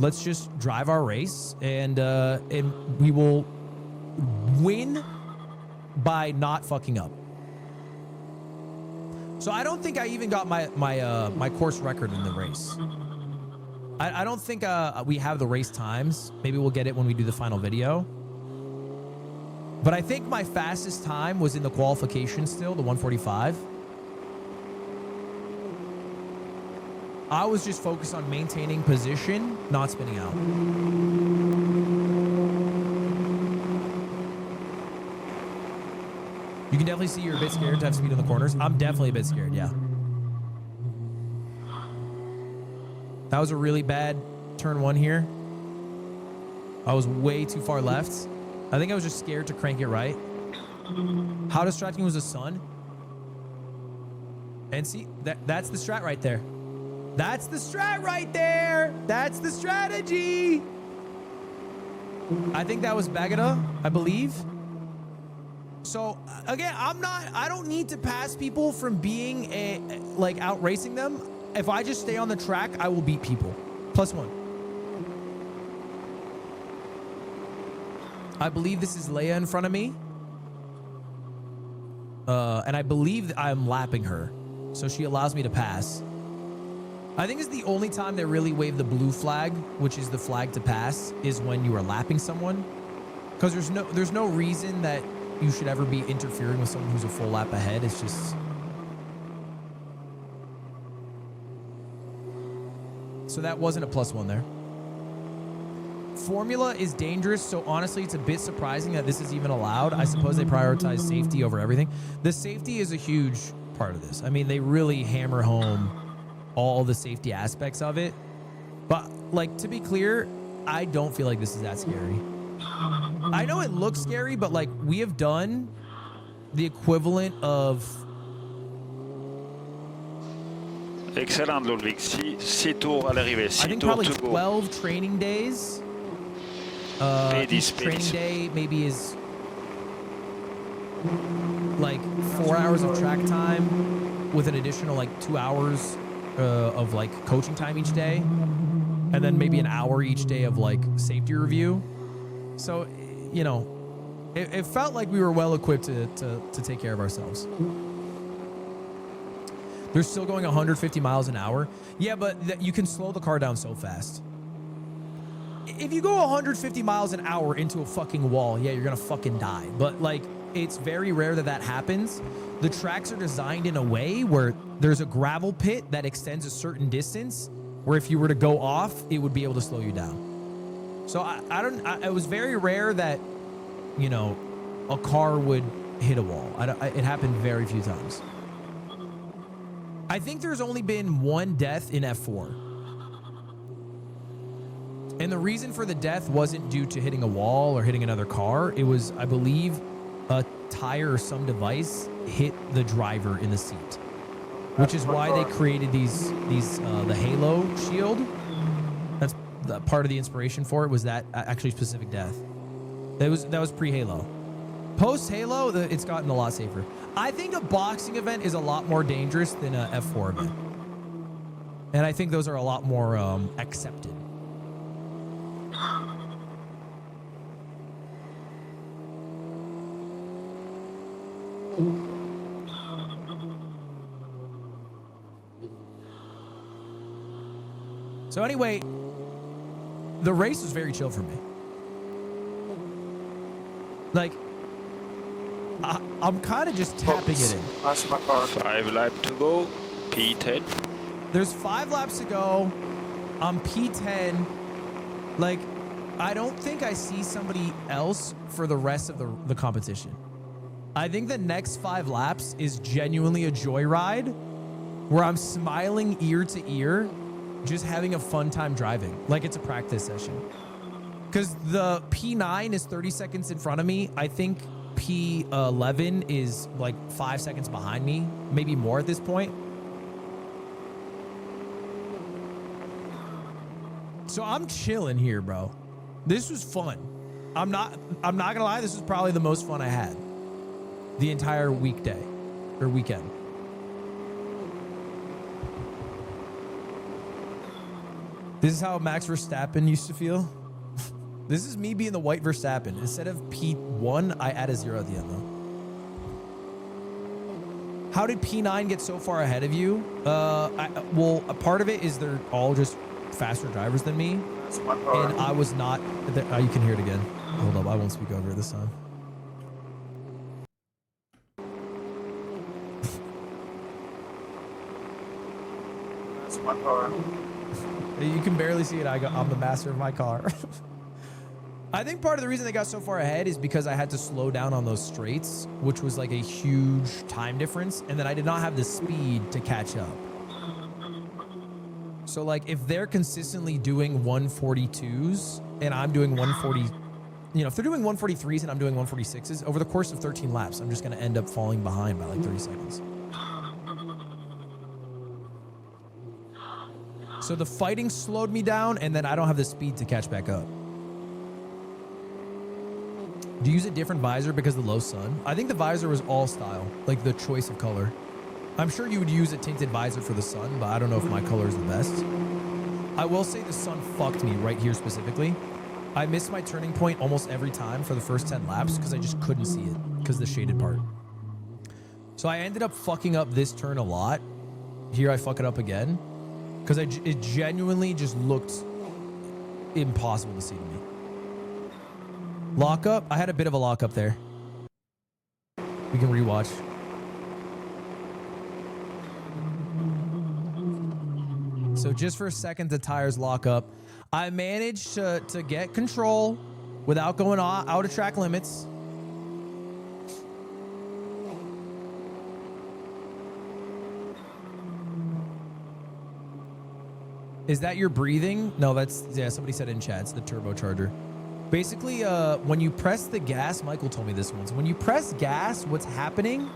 let's just drive our race, and we will win by not fucking up. So I don't think I even got my course record in the race. I don't think we have the race times. Maybe we'll get it when we do the final video. But I think my fastest time was in the qualification still, the 145. I was just focused on maintaining position, not spinning out. You can definitely see you're a bit scared to have speed in the corners. I'm definitely a bit scared, yeah. That was a really bad turn 1 here. I was way too far left. I think I was just scared to crank it right. How distracting was the sun? And see, that's the strat right there. That's the strat right there. That's the strategy. I think that was Bagada, I believe. So again, I don't need to pass people from being like out racing them. If I just stay on the track, I will beat people. +1. I believe this is Leia in front of me. And I believe that I'm lapping her. So she allows me to pass. I think it's the only time they really wave the blue flag, which is the flag to pass, is when you are lapping someone. Because there's no reason that you should ever be interfering with someone who's a full lap ahead. It's just... So that wasn't a +1 there. Formula is dangerous, so honestly, it's a bit surprising that this is even allowed. I suppose they prioritize safety over everything. The safety is a huge part of this. I mean, they really hammer home all the safety aspects of it. But, like, to be clear, I don't feel like this is that scary. I know it looks scary, but, like, we have done the equivalent of...
Excellent, Ludwig. 6 tours à l'arrivée. 6
I think
tours
probably
to go.
12 training days. Each training day maybe is like 4 hours of track time with an additional like 2 hours of like coaching time each day, and then maybe an hour each day of like safety review. So, you know, it felt like we were well equipped to take care of ourselves. They're still going 150 miles an hour. Yeah, but you can slow the car down so fast. If you go 150 miles an hour into a fucking wall, yeah, you're gonna fucking die. But like, it's very rare that happens. The tracks are designed in a way where there's a gravel pit that extends a certain distance, where if you were to go off, it would be able to slow you down. So it was very rare that, you know, a car would hit a wall. It happened very few times. I think there's only been one death in F4. And the reason for the death wasn't due to hitting a wall or hitting another car. It was, I believe, a tire or some device hit the driver in the seat, which is why they created the Halo shield. That's part of the inspiration for it, was that actually specific death. That was pre-Halo. Post-Halo, it's gotten a lot safer. I think a boxing event is a lot more dangerous than a F4 event. And I think those are a lot more accepted. So anyway, the race was very chill for me. Like, I'm kind of just tapping it in.
That's my car.
5 laps to go. P10.
There's 5 laps to go. I'm P10. Like, I don't think I see somebody else for the rest of the competition. I think the next 5 laps is genuinely a joyride where I'm smiling ear to ear, just having a fun time driving. Like it's a practice session. Because the P9 is 30 seconds in front of me. I think P11 is like 5 seconds behind me, maybe more at this point. So I'm chilling here, bro. This was fun. I'm not gonna lie, this was probably the most fun I had the entire weekday or weekend. This is how Max Verstappen used to feel. This is me being the white Verstappen. Instead of P1, I add a 0 at the end, though. How did P9 get so far ahead of you? Well, a part of it is they're all just faster drivers than me. And I was not... you can hear it again. Hold up, I won't speak over it this time.
That's my car.
You can barely see it. I'm the master of my car. I think part of the reason they got so far ahead is because I had to slow down on those straights, which was like a huge time difference, and then I did not have the speed to catch up. So like if they're consistently doing 142s and I'm doing 140, you know, if they're doing 143s and I'm doing 146s over the course of 13 laps, I'm just going to end up falling behind by like 30 seconds. So the fighting slowed me down, and then I don't have the speed to catch back up. Do you use a different visor because of the low sun? I think the visor was all style, like the choice of color. I'm sure you would use a tinted visor for the sun, but I don't know if my color is the best. I will say the sun fucked me right here specifically. I missed my turning point almost every time for the first 10 laps because I just couldn't see it because of the shaded part. So I ended up fucking up this turn a lot. Here I fuck it up again because it genuinely just looked impossible to see to me. Lockup? I had a bit of a lockup there. We can rewatch. So just for a second, the tires lock up. I managed to get control without going out of track limits. Is that your breathing? No, that's, yeah, somebody said in chat, it's the turbocharger. Basically, when you press the gas, Michael told me this once, when you press gas, what's happening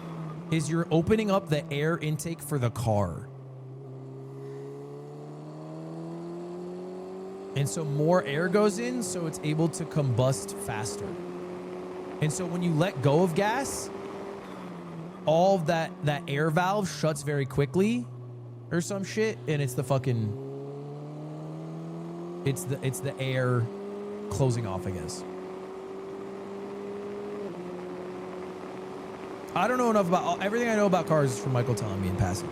is you're opening up the air intake for the car. And so more air goes in, so it's able to combust faster. And so when you let go of gas, all of that air valve shuts very quickly or some shit, and it's the fucking... It's the air closing off, I guess. I don't know enough about... Everything I know about cars is from Michael telling me in passing.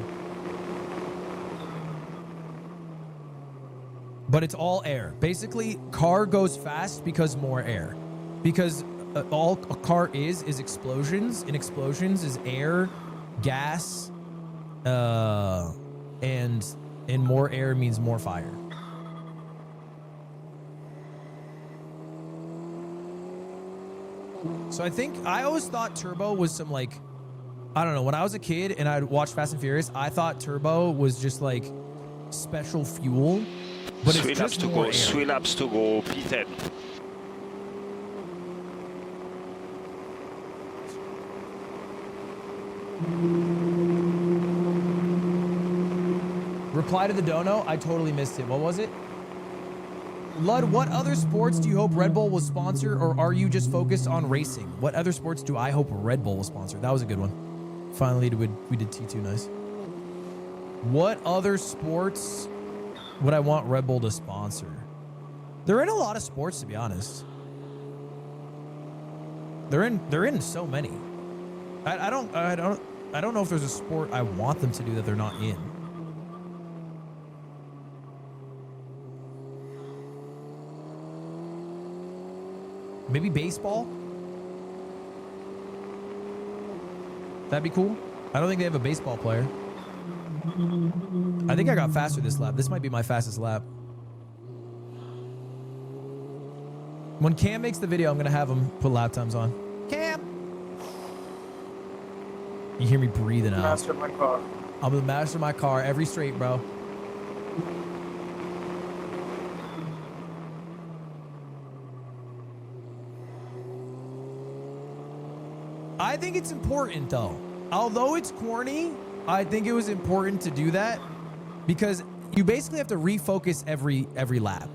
But it's all air. Basically, car goes fast because more air. Because all a car is explosions, and explosions is air, gas, and more air means more fire. So I always thought turbo was some like, I don't know, when I was a kid and I'd watch Fast and Furious, I thought turbo was just like special fuel. But it's just more air.
3 laps to go, P10.
Reply to the dono. I totally missed it. What was it? Lud, what other sports do you hope Red Bull will sponsor, or are you just focused on racing? What other sports do I hope Red Bull will sponsor? That was a good one. Finally, we did T2 nice. What other sports would I want Red Bull to sponsor? They're in a lot of sports, to be honest. They're in so many. I don't know if there's a sport I want them to do that they're not in. Maybe baseball? That'd be cool. I don't think they have a baseball player. I think I got faster this lap. This might be my fastest lap. When Cam makes the video, I'm going to have him put lap times on. Cam! You hear me breathing out.
Master of my car.
I'm the master of my car every straight, bro. I think it's important, though. Although it's corny, I think it was important to do that because you basically have to refocus every lap.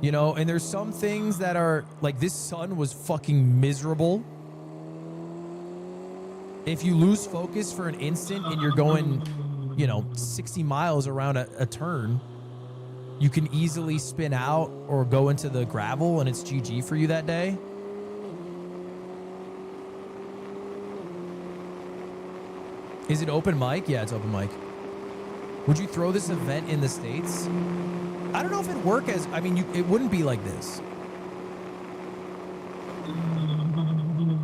You know, and there's some things that are like this sun was fucking miserable. If you lose focus for an instant and you're going, you know, 60 miles around a turn, you can easily spin out or go into the gravel and it's GG for you that day. Is it open mic? Yeah, it's open mic. Would you throw this event in the States? I don't know if it'd work as, I mean, it wouldn't be like this.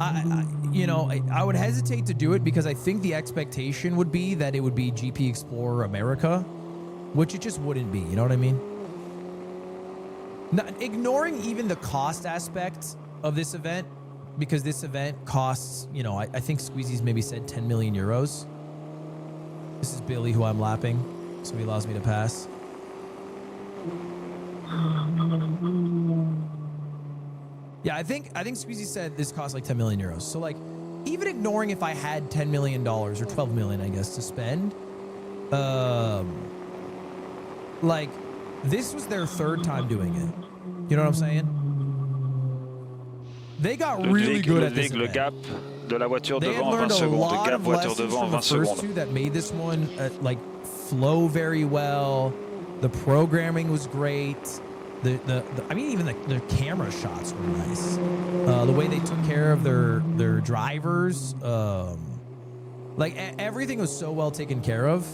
I would hesitate to do it because I think the expectation would be that it would be GP Explorer America, which it just wouldn't be. You know what I mean? Ignoring even the cost aspect of this event, because this event costs, I think Squeezy's maybe said 10 million euros. This is Billy, who I'm lapping, so he allows me to pass. Yeah, I think Squeezy said this costs like 10 million euros. So like, even ignoring if I had $10 million or 12 million, I guess, to spend, like, this was their third time doing it. You know what I'm saying? They got really good at this event.
Le gap de la voiture
they
devant
had learned
20
a
secondes.
lot
Le gap
of
voiture
lessons
devant
from the
20
first
secondes.
two that made this one like flow very well. The programming was great. I mean, even the camera shots were nice. The way they took care of their drivers, like everything was so well taken care of.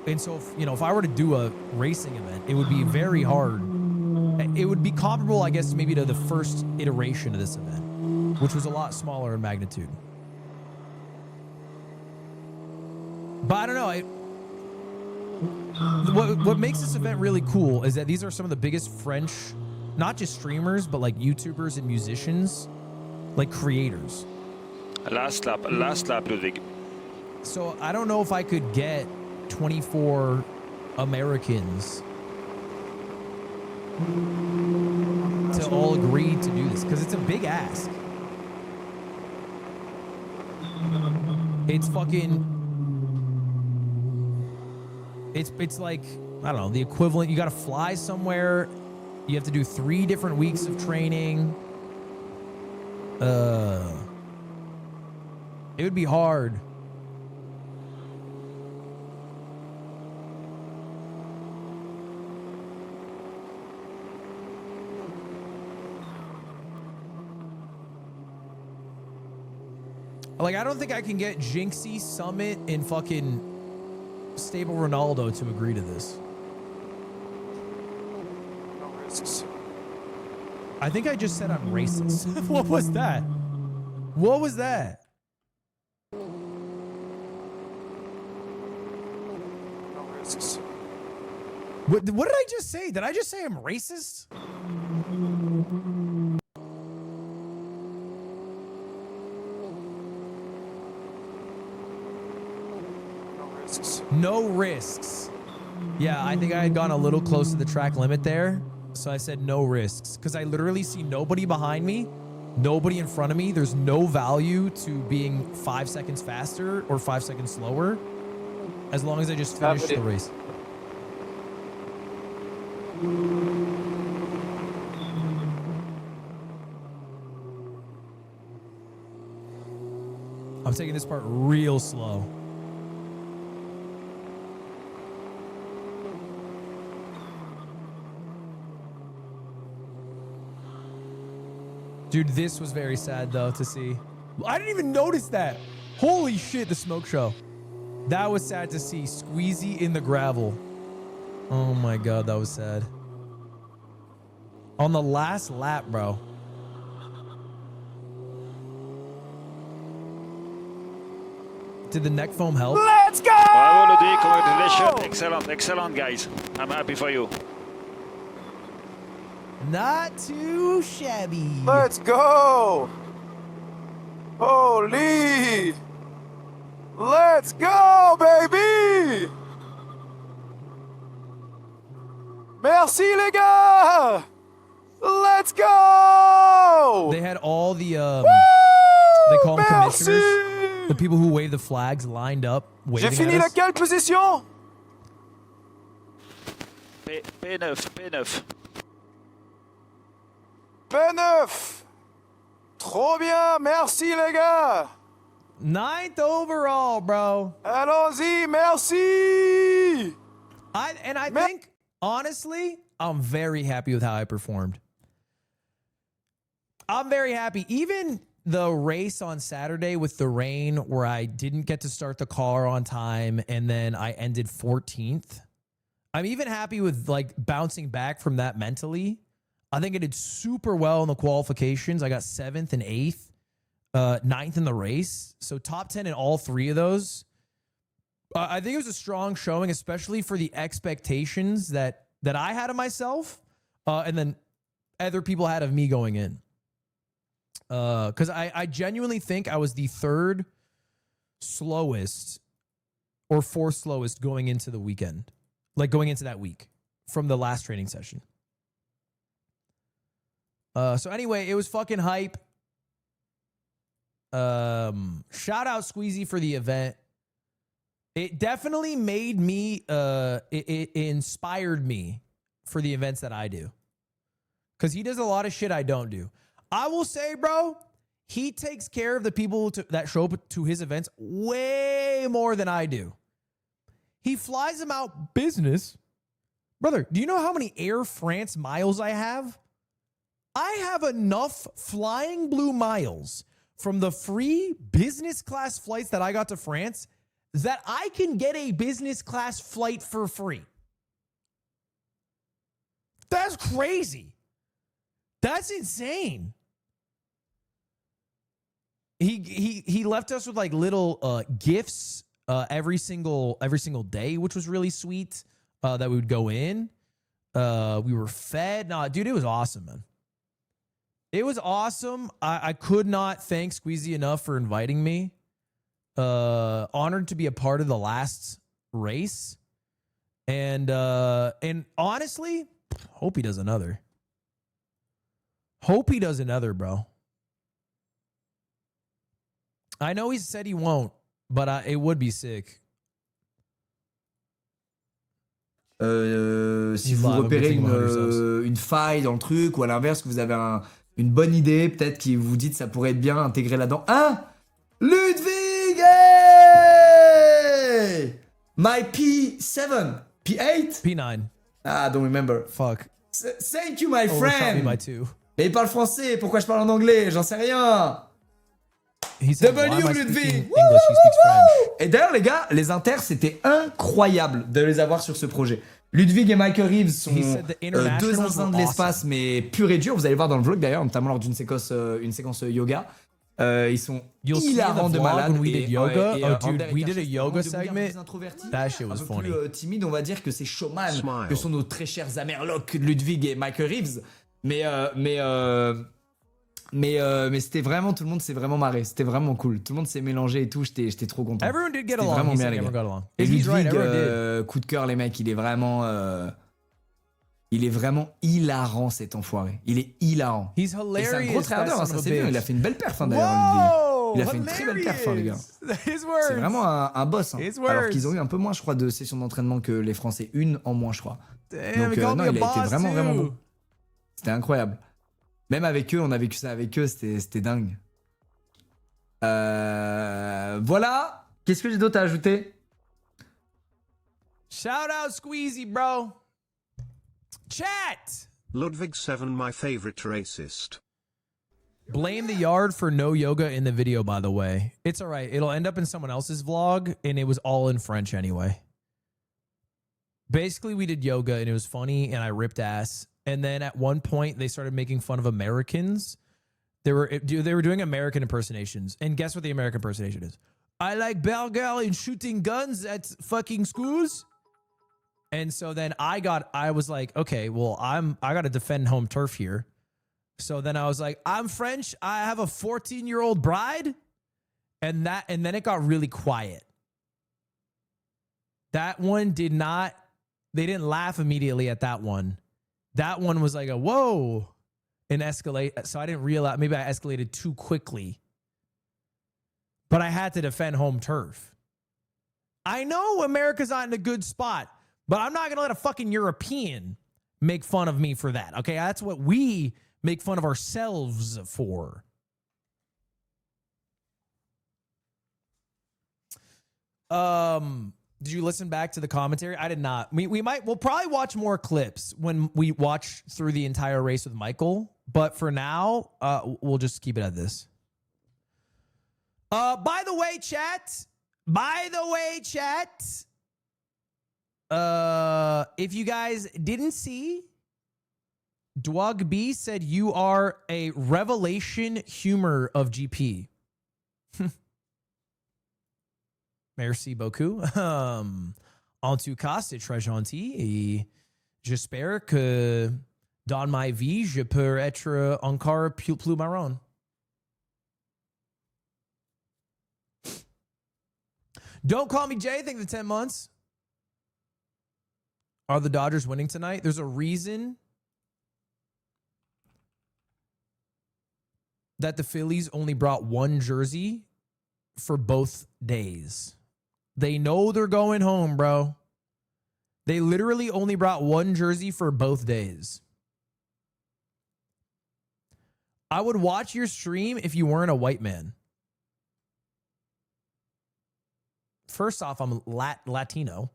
And so, if I were to do a racing event, it would be very hard. It would be comparable, I guess, maybe to the first iteration of this event, which was a lot smaller in magnitude. But I don't know. What makes this event really cool is that these are some of the biggest French, not just streamers, but like YouTubers and musicians, like creators.
Last lap, Ludwig.
So I don't know if I could get 24 Americans to all agree to do this, because it's a big ask. It's fucking... It's like, I don't know, the equivalent. You got to fly somewhere. You have to do 3 different weeks of training. It would be hard. Like, I don't think I can get Jinxie, Summit, and fucking Stable Ronaldo to agree to this.
No risks.
I think I just said I'm racist. What was that? What was that?
No risks.
What did I just say? Did I just say I'm racist? No risks. Yeah, I think I had gone a little close to the track limit there. So I said no risks. Because I literally see nobody behind me, nobody in front of me. There's no value to being 5 seconds faster or 5 seconds slower, as long as I just finish the race. I'm taking this part real slow. Dude, this was very sad, though, to see. I didn't even notice that. Holy shit, the smoke show. That was sad to see. Squeezy in the gravel. Oh, my God, that was sad. On the last lap, bro. Did the neck foam help?
Let's go!
Bravo, Ludwig. Congratulations. Excellent, guys. I'm happy for you.
Not too shabby.
Let's go! Holy! Let's go, baby! Merci, les gars! Let's go!
They had all the,
Woo!
they call them
Merci!
commissioners. The people who wave the flags lined up waving
J'ai fini
at us.
laquelle position?
P9.
P9! Trop bien, merci les gars!
9th overall, bro.
Allons-y, merci!
I think, honestly, I'm very happy with how I performed. I'm very happy. Even the race on Saturday with the rain where I didn't get to start the car on time and then I ended 14th. I'm even happy with like bouncing back from that mentally. I think I did super well in the qualifications. I got 7th and 8th, 9th in the race. So top 10 in all 3 of those. I think it was a strong showing, especially for the expectations that I had of myself and then other people had of me going in. Because I genuinely think I was the 3rd slowest or 4th slowest going into the weekend, like going into that week from the last training session. So anyway, it was fucking hype. Shout out Squeezy for the event. It definitely made me, it inspired me for the events that I do. Because he does a lot of shit I don't do. I will say, bro, he takes care of the people that show up to his events way more than I do. He flies them out business. Brother, do you know how many Air France miles I have? I have enough Flying Blue miles from the free business class flights that I got to France that I can get a business class flight for free. That's crazy. That's insane. He left us with like little gifts every single day, which was really sweet. That we would go in. We were fed. Nah, dude, it was awesome, man. It was awesome. I could not thank Squeezy enough for inviting me. Honored to be a part of the last race. And honestly, hope he does another. Hope he does another, bro. I know he said he won't, but it would be sick.
Si vous repérez une faille dans le truc, ou à l'inverse, que vous avez une bonne idée, peut-être que vous dites ça pourrait être bien intégré là-dedans. Hein? Ludwig! Hey! My P7? P8?
P9.
Ah, I don't remember.
Fuck.
Thank you, my
Overshot me
friend!
by 2.
Mais il parle français, pourquoi je parle en anglais? J'en sais rien!
He said, why am I
Ludwig!
speaking English? He speaks French.
Et d'ailleurs, les gars, les inters, c'était incroyable de les avoir sur ce projet. Ludwig et Michael Reeves sont deux zinzins de l'espace, mais pur et dur. Vous allez voir dans le vlog d'ailleurs, notamment lors d'une séquence yoga. Ils sont hilarants de malade.
When we did yoga, oh dude, we did a yoga segment. That shit was funny.
Un peu plus timide, on va dire que c'est showman, que sont nos très chers Amerlocs Ludwig et Michael Reeves. Mais c'était vraiment, tout le monde s'est vraiment marré. C'était vraiment cool. Tout le monde s'est mélangé et tout. J'étais trop content.
Everyone did get
along. Vraiment bien, les gars. Et Ludwig, coup de cœur, les mecs, il est vraiment hilarant, cet enfoiré. Il est hilarant.
He's
hilarious. Et c'est un gros trader, ça c'est bien. Il a fait une belle perf, d'ailleurs, Ludwig. Il a fait une très belle perf, les gars. C'est vraiment un boss. Alors qu'ils ont eu un peu moins, je crois, de sessions d'entraînement que les Français. Une en moins, je crois. Donc, non, il a été vraiment bon. C'était incroyable. Même avec eux, on a vécu ça avec eux, c'était dingue. Voilà. Qu'est-ce que j'ai d'autre à ajouter?
Shout out Squeezy, bro. Chat.
Ludwig 7, my favorite racist.
Blame the yard for no yoga in the video, by the way. It's all right. It'll end up in someone else's vlog, and it was all in French anyway. Basically, we did yoga, and it was funny, and I ripped ass. And then at one point, they started making fun of Americans. They were doing American impersonations. And guess what the American impersonation is? I like Belgal and shooting guns at fucking schools. And so then I was like, okay, well, I got to defend home turf here. So then I was like, I'm French. I have a 14-year-old bride. And then it got really quiet. That one they didn't laugh immediately at that one. That one was like a whoa and escalate. So I didn't realize, maybe I escalated too quickly. But I had to defend home turf. I know America's not in a good spot, but I'm not going to let a fucking European make fun of me for that. Okay, that's what we make fun of ourselves for. Did you listen back to the commentary? I did not. We'll probably watch more clips when we watch through the entire race with Michael. But for now, we'll just keep it at this. By the way, chat. If you guys didn't see, Dwag B said you are a revelation humor of GP. Merci beaucoup. En tout cas, c'est très gentil et j'espère que dans ma vie, je peux être encore plus marron. Don't call me Jay. Thank you for 10 months. Are the Dodgers winning tonight? There's a reason that the Phillies only brought one jersey for both days. They know they're going home, bro. They literally only brought one jersey for both days. I would watch your stream if you weren't a white man. First off, I'm Latino.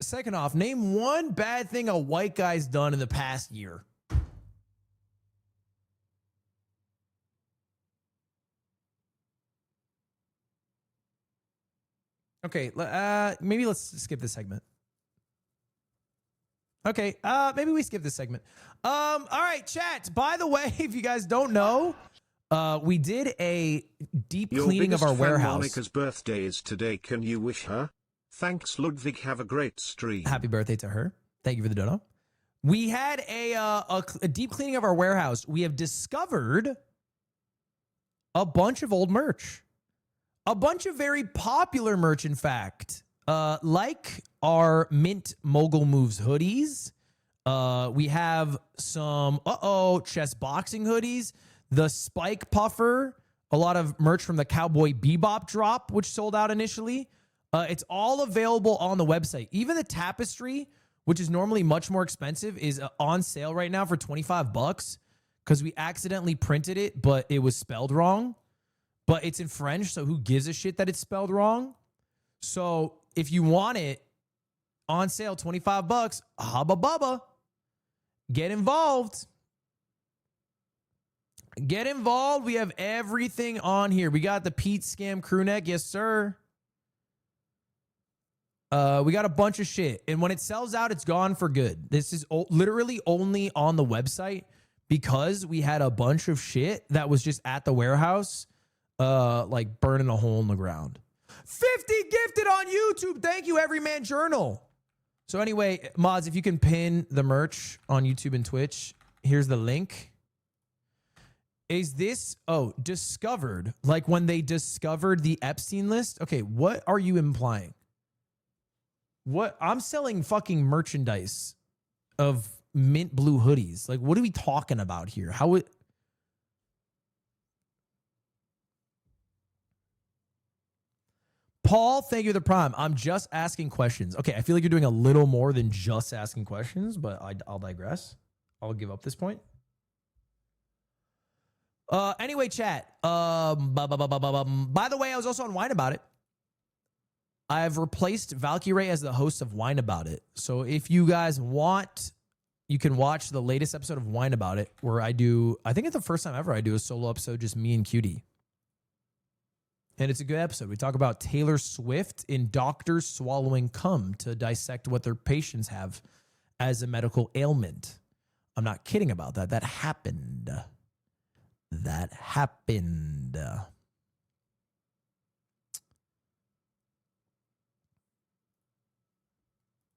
Second off, name one bad thing a white guy's done in the past year. Okay, maybe let's skip this segment. Okay, maybe we skip this segment. All right, chat. By the way, if you guys don't know, we did a deep cleaning of our warehouse.
Monica's birthday is today. Can you wish her? Thanks, Ludwig. Have a great stream.
Happy birthday to her. Thank you for the dono. We had a deep cleaning of our warehouse. We have discovered a bunch of old merch. A bunch of very popular merch, in fact. Like our Mint Mogul Moves hoodies. We have some, chess boxing hoodies. The Spike Puffer. A lot of merch from the Cowboy Bebop drop, which sold out initially. It's all available on the website. Even the tapestry, which is normally much more expensive, is on sale right now for $25 because we accidentally printed it, but it was spelled wrong. But it's in French, so who gives a shit that it's spelled wrong? So if you want it, on sale, $25, hubba bubba. Get involved. Get involved. We have everything on here. We got the Pete Scam crew neck. Yes, sir. We got a bunch of shit. And when it sells out, it's gone for good. This is literally only on the website because we had a bunch of shit that was just at the warehouse, like burning a hole in the ground. 50 gifted on YouTube. Thank you, Everyman Journal. So anyway, mods, if you can pin the merch on YouTube and Twitch, here's the link. Is this, discovered? Like when they discovered the Epstein list? Okay, what are you implying? What? I'm selling fucking merchandise of mint blue hoodies. Like, what are we talking about here? How it? Paul, thank you for the prime. I'm just asking questions. Okay, I feel like you're doing a little more than just asking questions, but I'll digress. I'll give up this point. Anyway, chat. By the way, I was also on Wine About It. I've replaced Valkyrie as the host of Wine About It. So if you guys want, you can watch the latest episode of Wine About It, where I think it's the first time ever I do a solo episode, just me and Cutie. And it's a good episode. We talk about Taylor Swift and doctors swallowing cum to dissect what their patients have as a medical ailment. I'm not kidding about that. That happened. That happened.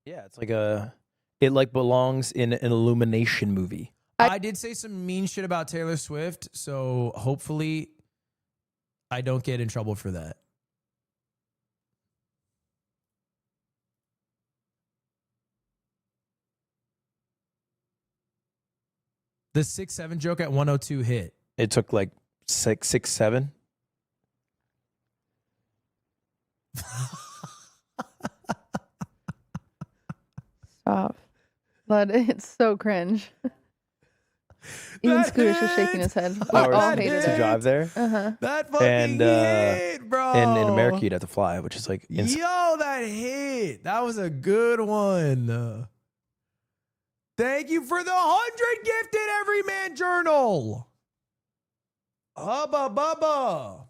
Yeah, it's like it like belongs in an Illumination movie. I did say some mean shit about Taylor Swift, so hopefully I don't get in trouble for that. The 6-7 joke at 102 hit. It took like 6-7.
But it's so cringe. Even Scooter's just shaking his head. We all hated
to
it.
drive there.
That fucking
And,
hit, bro.
And in America, you'd have to fly, which is like insane.
Yo, that hit. That was a good one. Thank you for the 100 gifted Everyman Journal. Hubba bubba.